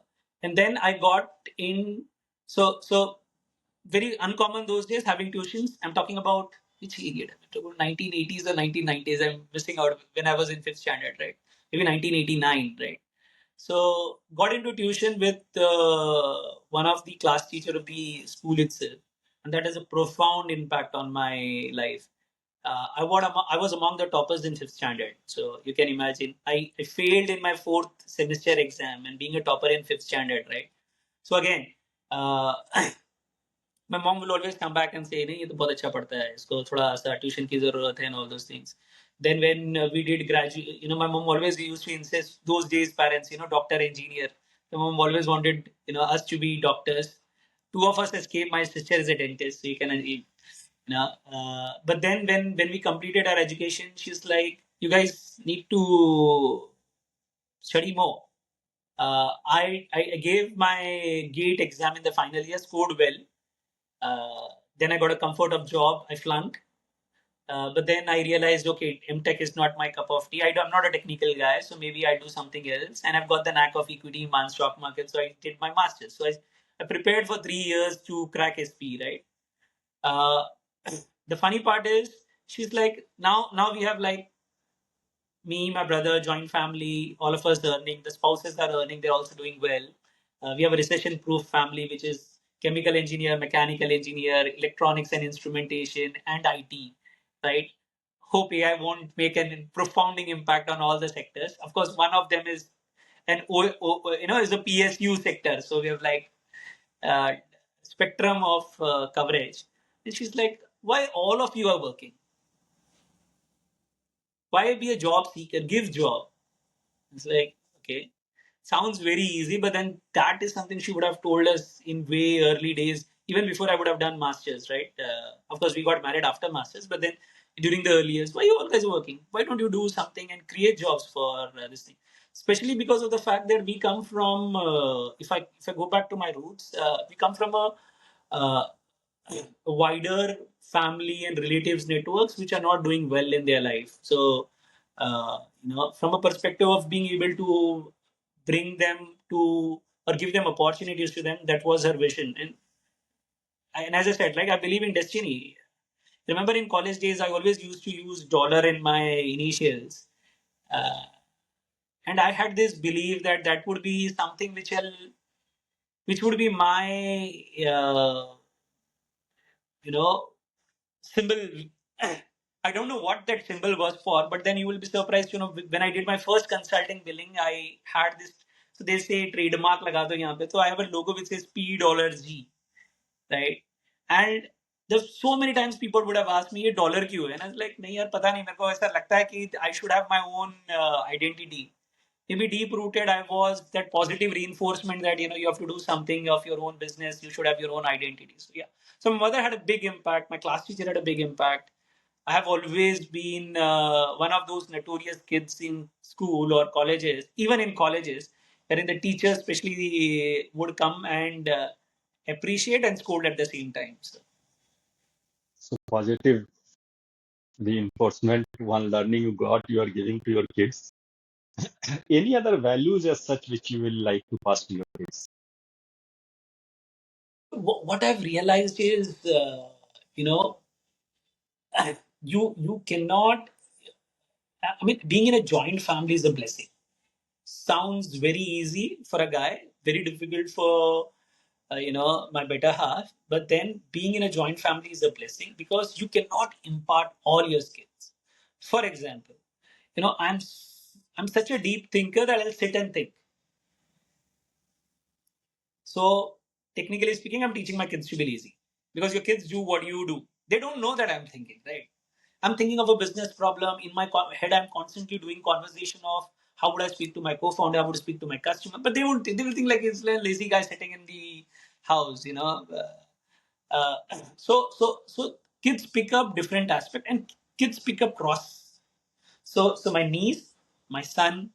and then I got in. So very uncommon those days having tuitions. I'm talking about which period? I'm talking about 1980s or 1990s. I'm missing out when I was in fifth standard, right? Maybe 1989, right? So got into tuition with one of the class teacher of the school itself, and that has a profound impact on my life. I was among the toppers in fifth standard, so you can imagine. I failed in my fourth semester exam, and being a topper in fifth standard, right? So again, uh, my mom will always come back and say, नहीं ये तो बहुत अच्छा पढ़ता है, इसको थोड़ा सा ट्यूशन की जरूरत है and all those things. Then when we did graduate, my mom always used to insist those days parents, doctor, engineer. My mom always wanted, us to be doctors. Two of us escaped. My sister is a dentist, so you can, but then when we completed our education, she's like, you guys need to study more. I gave my gate exam in the final year, scored well. Then I got a comfort of job. I flunked. But then I realized, okay, MTech is not my cup of tea. I'm not a technical guy, so maybe I do something else. And I've got the knack of equity, man, stock market, so I did my master's. So I prepared for 3 years to crack SP, right? Uh, the funny part is, she's like, now we have like me, my brother, joint family, all of us earning. The spouses are earning; they're also doing well. We have a recession-proof family, which is chemical engineer, mechanical engineer, electronics and instrumentation, and IT. Right? Hope AI won't make an profounding impact on all the sectors. Of course, one of them is is a PSU sector. So we have like uh, spectrum of coverage. And she's like, "Why all of you are working? Why be a job seeker? Give job." It's like, okay, sounds very easy, but then that is something she would have told us in way early days, even before I would have done masters, right? Of course, we got married after masters, but then during the early years, why are you always working? Why don't you do something and create jobs for this thing? Especially because of the fact that we come from, if I go back to my roots, we come from uh, a wider family and relatives networks which are not doing well in their life. So, from a perspective of being able to bring them to or give them opportunities to them, that was her vision. And as I said, like I believe in destiny. Remember in college days, I always used to use dollar in my initials. Uh, and I had this belief that that would be something which would be my, you know, symbol. I don't know what that symbol was for, but then you will be surprised. When I did my first consulting billing, I had this. So they say trademark लगा दो यहाँ पे. So I have a logo which says P dollar G, right? And there's so many times people would have asked me ये dollar क्यों है? And I was like नहीं यार पता नहीं मेरे को ऐसा लगता है कि I should have my own identity. Maybe deep rooted I was that positive reinforcement that you have to do something of your own business. You should have your own identity. So yeah. So my mother had a big impact. My class teacher had a big impact. I have always been one of those notorious kids in school or colleges, even in colleges, wherein the teachers especially would come and appreciate and scold at the same time. So So positive. reinforcement, one learning you got, you are giving to your kids. Any other values as such which you will like to pass to your kids? What I've realized is, you know, you cannot. I mean, being in a joint family is a blessing. Sounds very easy for a guy, very difficult for my better half. But then being in a joint family is a blessing because you cannot impart all your skills. For example, I'm such a deep thinker that I'll sit and think. So technically speaking, I'm teaching my kids to be lazy because your kids do what you do. They don't know that I'm thinking, right? I'm thinking of a business problem in my head. I'm constantly doing conversation of how would I speak to my co-founder, how would I speak to my customer, but they will think like it's a lazy guy sitting in the house, so kids pick up different aspect and kids pick up cross. So my niece, my son,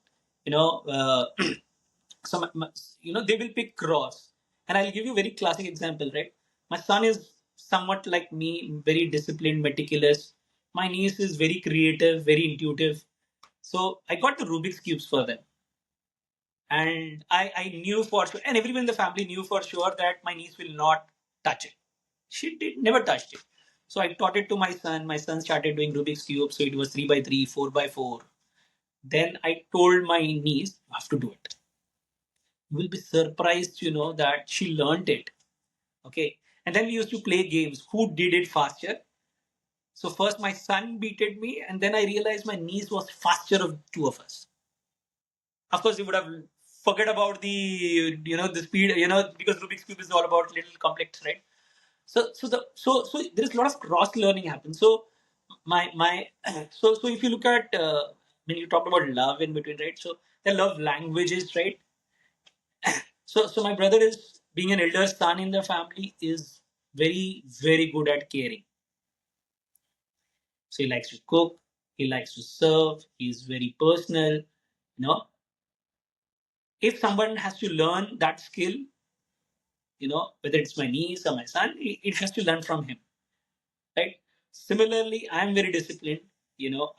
you know, so they will pick cross, and I'll give you a very classic example, right? My son is somewhat like me, very disciplined, meticulous. My niece is very creative, very intuitive. So I got the Rubik's cubes for them, and I knew for sure, and everyone in the family knew for sure that my niece will not touch it. She did never touched it. So I taught it to my son. My son started doing Rubik's cube, so it was 3 by 3, 4 by 4. Then I told my niece, "You have to do it. You will be surprised, that she learned it." Okay. And then we used to play games. Who did it faster? So first my son beated me, and then I realized my niece was faster of two of us. Of course, you would have forget about the speed, because Rubik's cube is all about little complex, right? So there is a lot of cross learning happens. So my so if you look at when you talked about love in between, right? So the love languages, right? So my brother is being an elder son in the family is very very good at caring. So he likes to cook, he likes to serve, he's very personal. If someone has to learn that skill, whether it's my niece or my son, it has to learn from him, right? Similarly, I am very disciplined.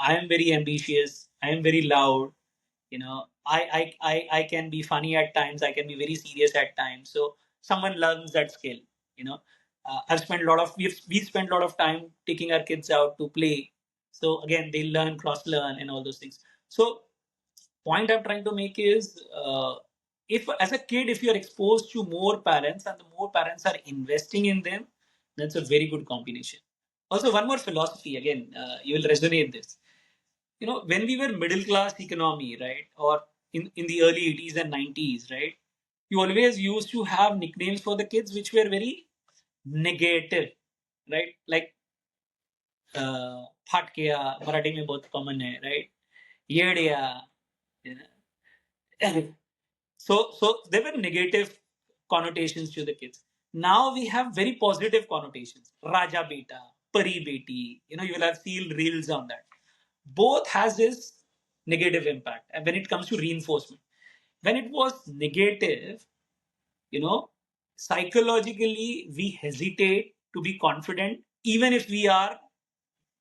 I am very ambitious. I am very loud. I can be funny at times. I can be very serious at times. So someone learns that skill. I've spent a lot of we spent a lot of time taking our kids out to play. So again, they learn, cross learn, and all those things. So point I'm trying to make is, if as a kid, if you're exposed to more parents and the more parents are investing in them, that's a very good combination. Also, one more philosophy again, you will resonate this. When we were middle class economy, right, or in the early 80s and 90s, right, you always used to have nicknames for the kids which were very negative, right? Like फट गया मराठी में बहुत common है, right? येड़ गया. So there were negative connotations to the kids. Now we have very positive connotations. Raja Beta, Pari Beti. You will have seen reels on that. Both has this negative impact. And when it comes to reinforcement, when it was negative, you know, psychologically we hesitate to be confident, even if we are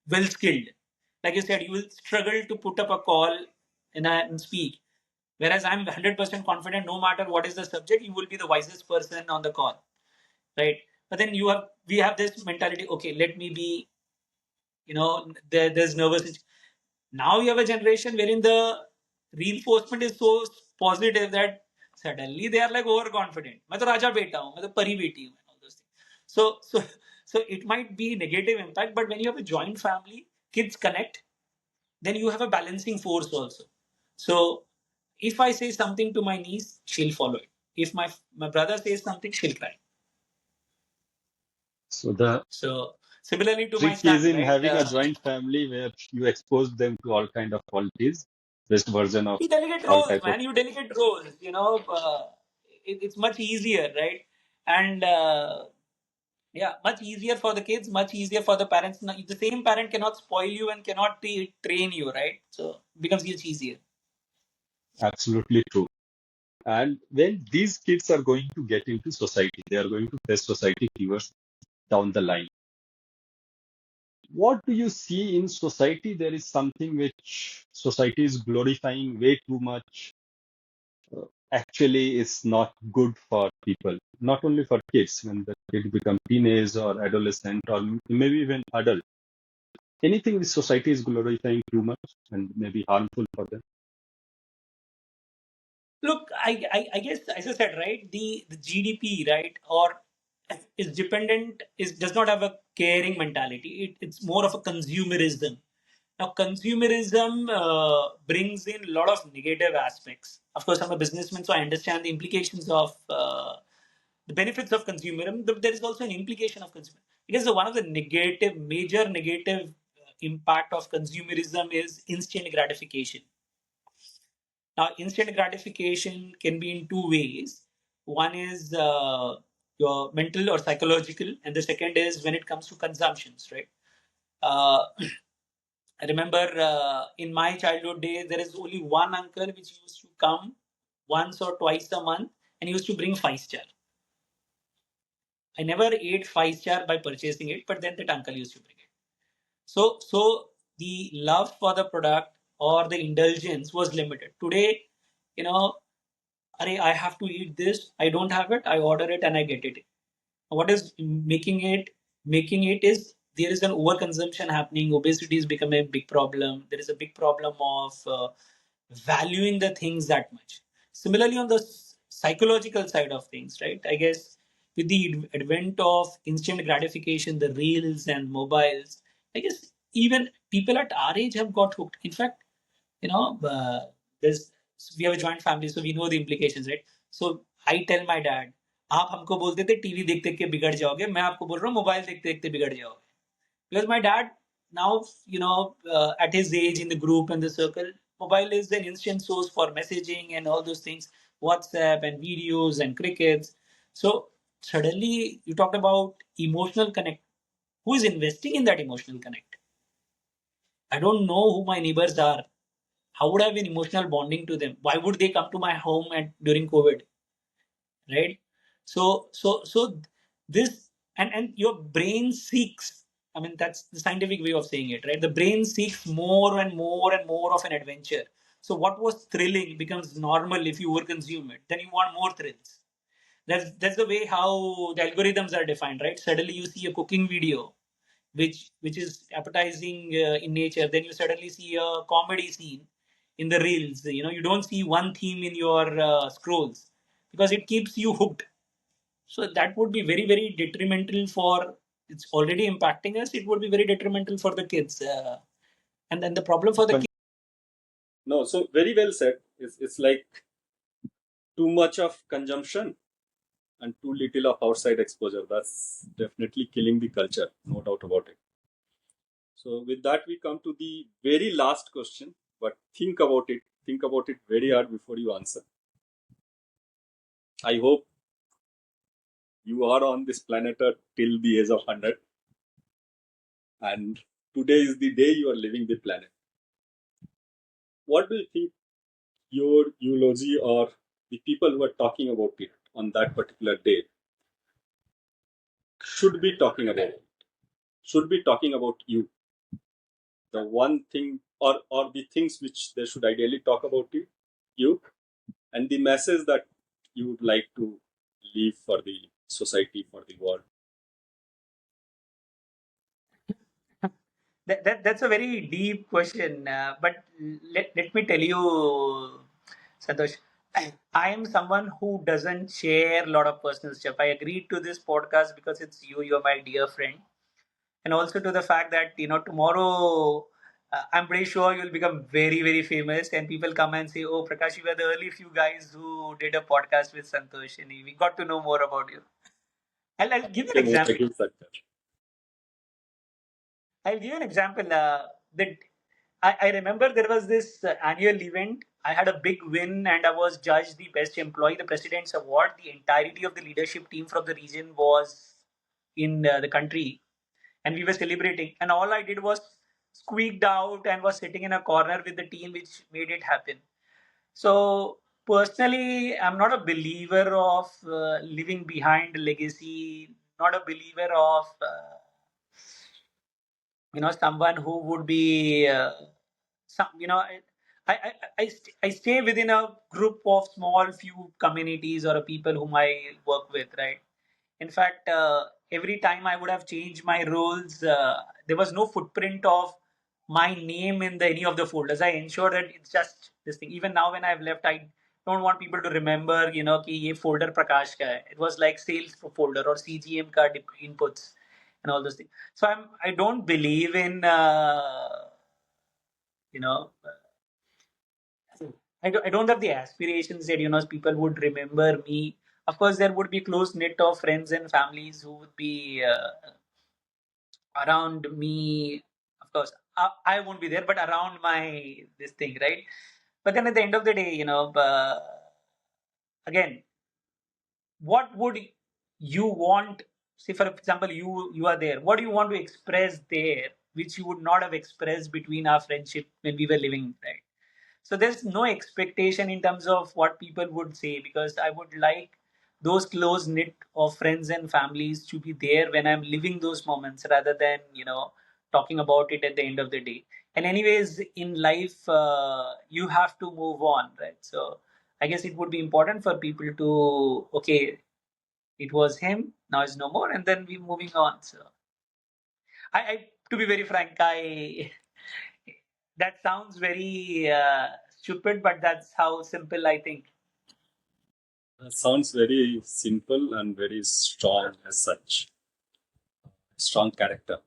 well skilled. Like you said, you will struggle to put up a call and speak. Whereas I'm 100% confident, no matter what is the subject, you will be the wisest person on the call, right? But then we have this mentality. Okay, let me be. There's nervous. Now you have a generation wherein the reinforcement is so positive that suddenly they are like overconfident. मैं तो राजा बेटा हूँ, मैं तो परी बेटी हूँ, and all those things. So it might be negative impact, but when you have a joint family, kids connect, then you have a balancing force also. So if I say something to my niece, she'll follow it. If my brother says something, she'll cry. So the So similarly to my trick is son, in right? having a joint family where you expose them to all kind of qualities, best version of You delegate all roles, type of. man. You delegate roles. It's much easier, right? And yeah, much easier for the kids, much easier for the parents. Now, the same parent cannot spoil you and cannot train you, right? So it becomes much easier. Absolutely true. And when these kids are going to get into society, they are going to face society viewers down the line. What do you see in society? There is something which society is glorifying way too much. Actually, is not good for people. Not only for kids, when the kid become teenage or adolescent or maybe even adult. Anything the society is glorifying too much and maybe harmful for them. Look, I guess, as I said, right, the GDP, right, or is dependent, is does not have a caring mentality. It's more of a consumerism. Now, consumerism brings in a lot of negative aspects. Of course, I'm a businessman, so I understand the implications of the benefits of consumerism. But there is also an implication of consumer. It is one of the major negative impact of consumerism is instant gratification. Now, instant gratification can be in two ways. One is your mental or psychological, and the second is when it comes to consumptions, right? Uh, I remember in my childhood days, there is only one uncle which used to come once or twice a month and he used to bring 5 star. I never ate 5 star by purchasing it, but then that uncle used to bring it. So the love for the product or the indulgence was limited. Today, you know, I have to eat this. I don't have it. I order it and I get it. What is making it is there is an overconsumption happening. Obesity is becoming a big problem. There is a big problem of valuing the things that much. Similarly, on the psychological side of things, right? I guess with the advent of instant gratification, the reels and mobiles, I guess even people at our age have got hooked. In fact, you know, there's we have a joint family, so we know the implications, right? So I tell my dad, आप हमको बोलते थे TV देख देख के बिगड़ जाओगे, मैं आपको बोल रहा हूँ मोबाइल देखते देखते बिगड़ जाओगे. Because my dad now, at his age in the group and the circle, mobile is an instant source for messaging and all those things, WhatsApp and videos and crickets. So suddenly you talked about emotional connect. Who is investing in that emotional connect? I don't know who my neighbors are. How would I have an emotional bonding to them? Why would they come to my home and during COVID, right? So this and your brain seeks. I mean, that's the scientific way of saying it, right? The brain seeks more and more and more of an adventure. So what was thrilling becomes normal if you overconsume it. Then you want more thrills. That's the way how the algorithms are defined, right? Suddenly you see a cooking video which is appetizing in nature. Then you suddenly see a comedy scene in the reels. You don't see one theme in your scrolls because it keeps you hooked. So that would be very, very detrimental for. It's already impacting us. It would be very detrimental for the kids, and then the problem for the But kids. No, so very well said. It's like too much of consumption and too little of outside exposure. That's definitely killing the culture, no doubt about it. So with that, we come to the very last question. But think about it. Think about it very hard before you answer. I hope you are on this planet Earth till the age of 100, and today is the day you are leaving the planet. What do you think your eulogy or the people who are talking about it on that particular day should be talking about? Should be talking about you, the one thing or the things which they should ideally talk about you, and the message that you would like to leave for the society, for the world. That's a very deep question, but let me tell you, Santosh. I am someone who doesn't share a lot of personal stuff. I agreed to this podcast because it's you. You're my dear friend, and also to the fact that tomorrow I'm pretty sure you'll become very, very famous, and people come and say, "Oh, Prakash, you were the early few guys who did a podcast with Santosh, and we got to know more about you." I'll give you an Okay, most example. against that. I'll give you an example. That I remember there was this annual event. I had a big win and I was judged the best employee, the president's award. The entirety of the leadership team from the region was in the country and we were celebrating. And all I did was squeaked out and was sitting in a corner with the team, which made it happen. So, personally, I'm not a believer of leaving behind a legacy, not a believer of someone who would be some I stay within a group of small few communities or people whom I work with, right? In fact, every time I would have changed my roles, there was no footprint of my name in any of the folders. I ensure that it's just this thing. Even now, when I've left, I don't want people to remember, कि ये folder Prakash का है. It was like sales folder or CGM का inputs and all those things. So I don't believe in you know I don't have the aspirations that people would remember me. Of course, there would be close knit of friends and families who would be around me. Of course, I won't be there, but around my this thing, right? But then at the end of the day, again, what would you want? Say, for example, you are there. What do you want to express there, which you would not have expressed between our friendship when we were living, right? So there's no expectation in terms of what people would say, because I would like those close knit of friends and families to be there when I'm living those moments, rather than talking about it at the end of the day. And anyways, in life, you have to move on, right? So I guess it would be important for people to, okay, it was him, now it's no more, and then we're moving on. So I to be very frank, I that sounds very stupid, but that's how simple I think. That sounds very simple and very strong as such. Strong character.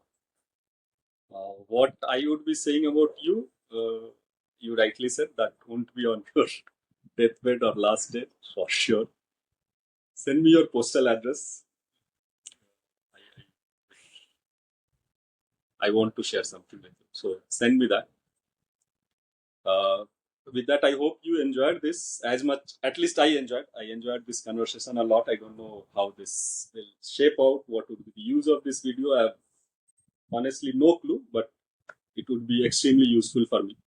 What I would be saying about you, you rightly said that won't be on your deathbed or last day for sure. Send me your postal address. I want to share something with you. So send me that. With that, I hope you enjoyed this as much. At least I enjoyed. I enjoyed this conversation a lot. I don't know how this will shape out. What would be the use of this video? I have honestly no clue, but it would be extremely useful for me.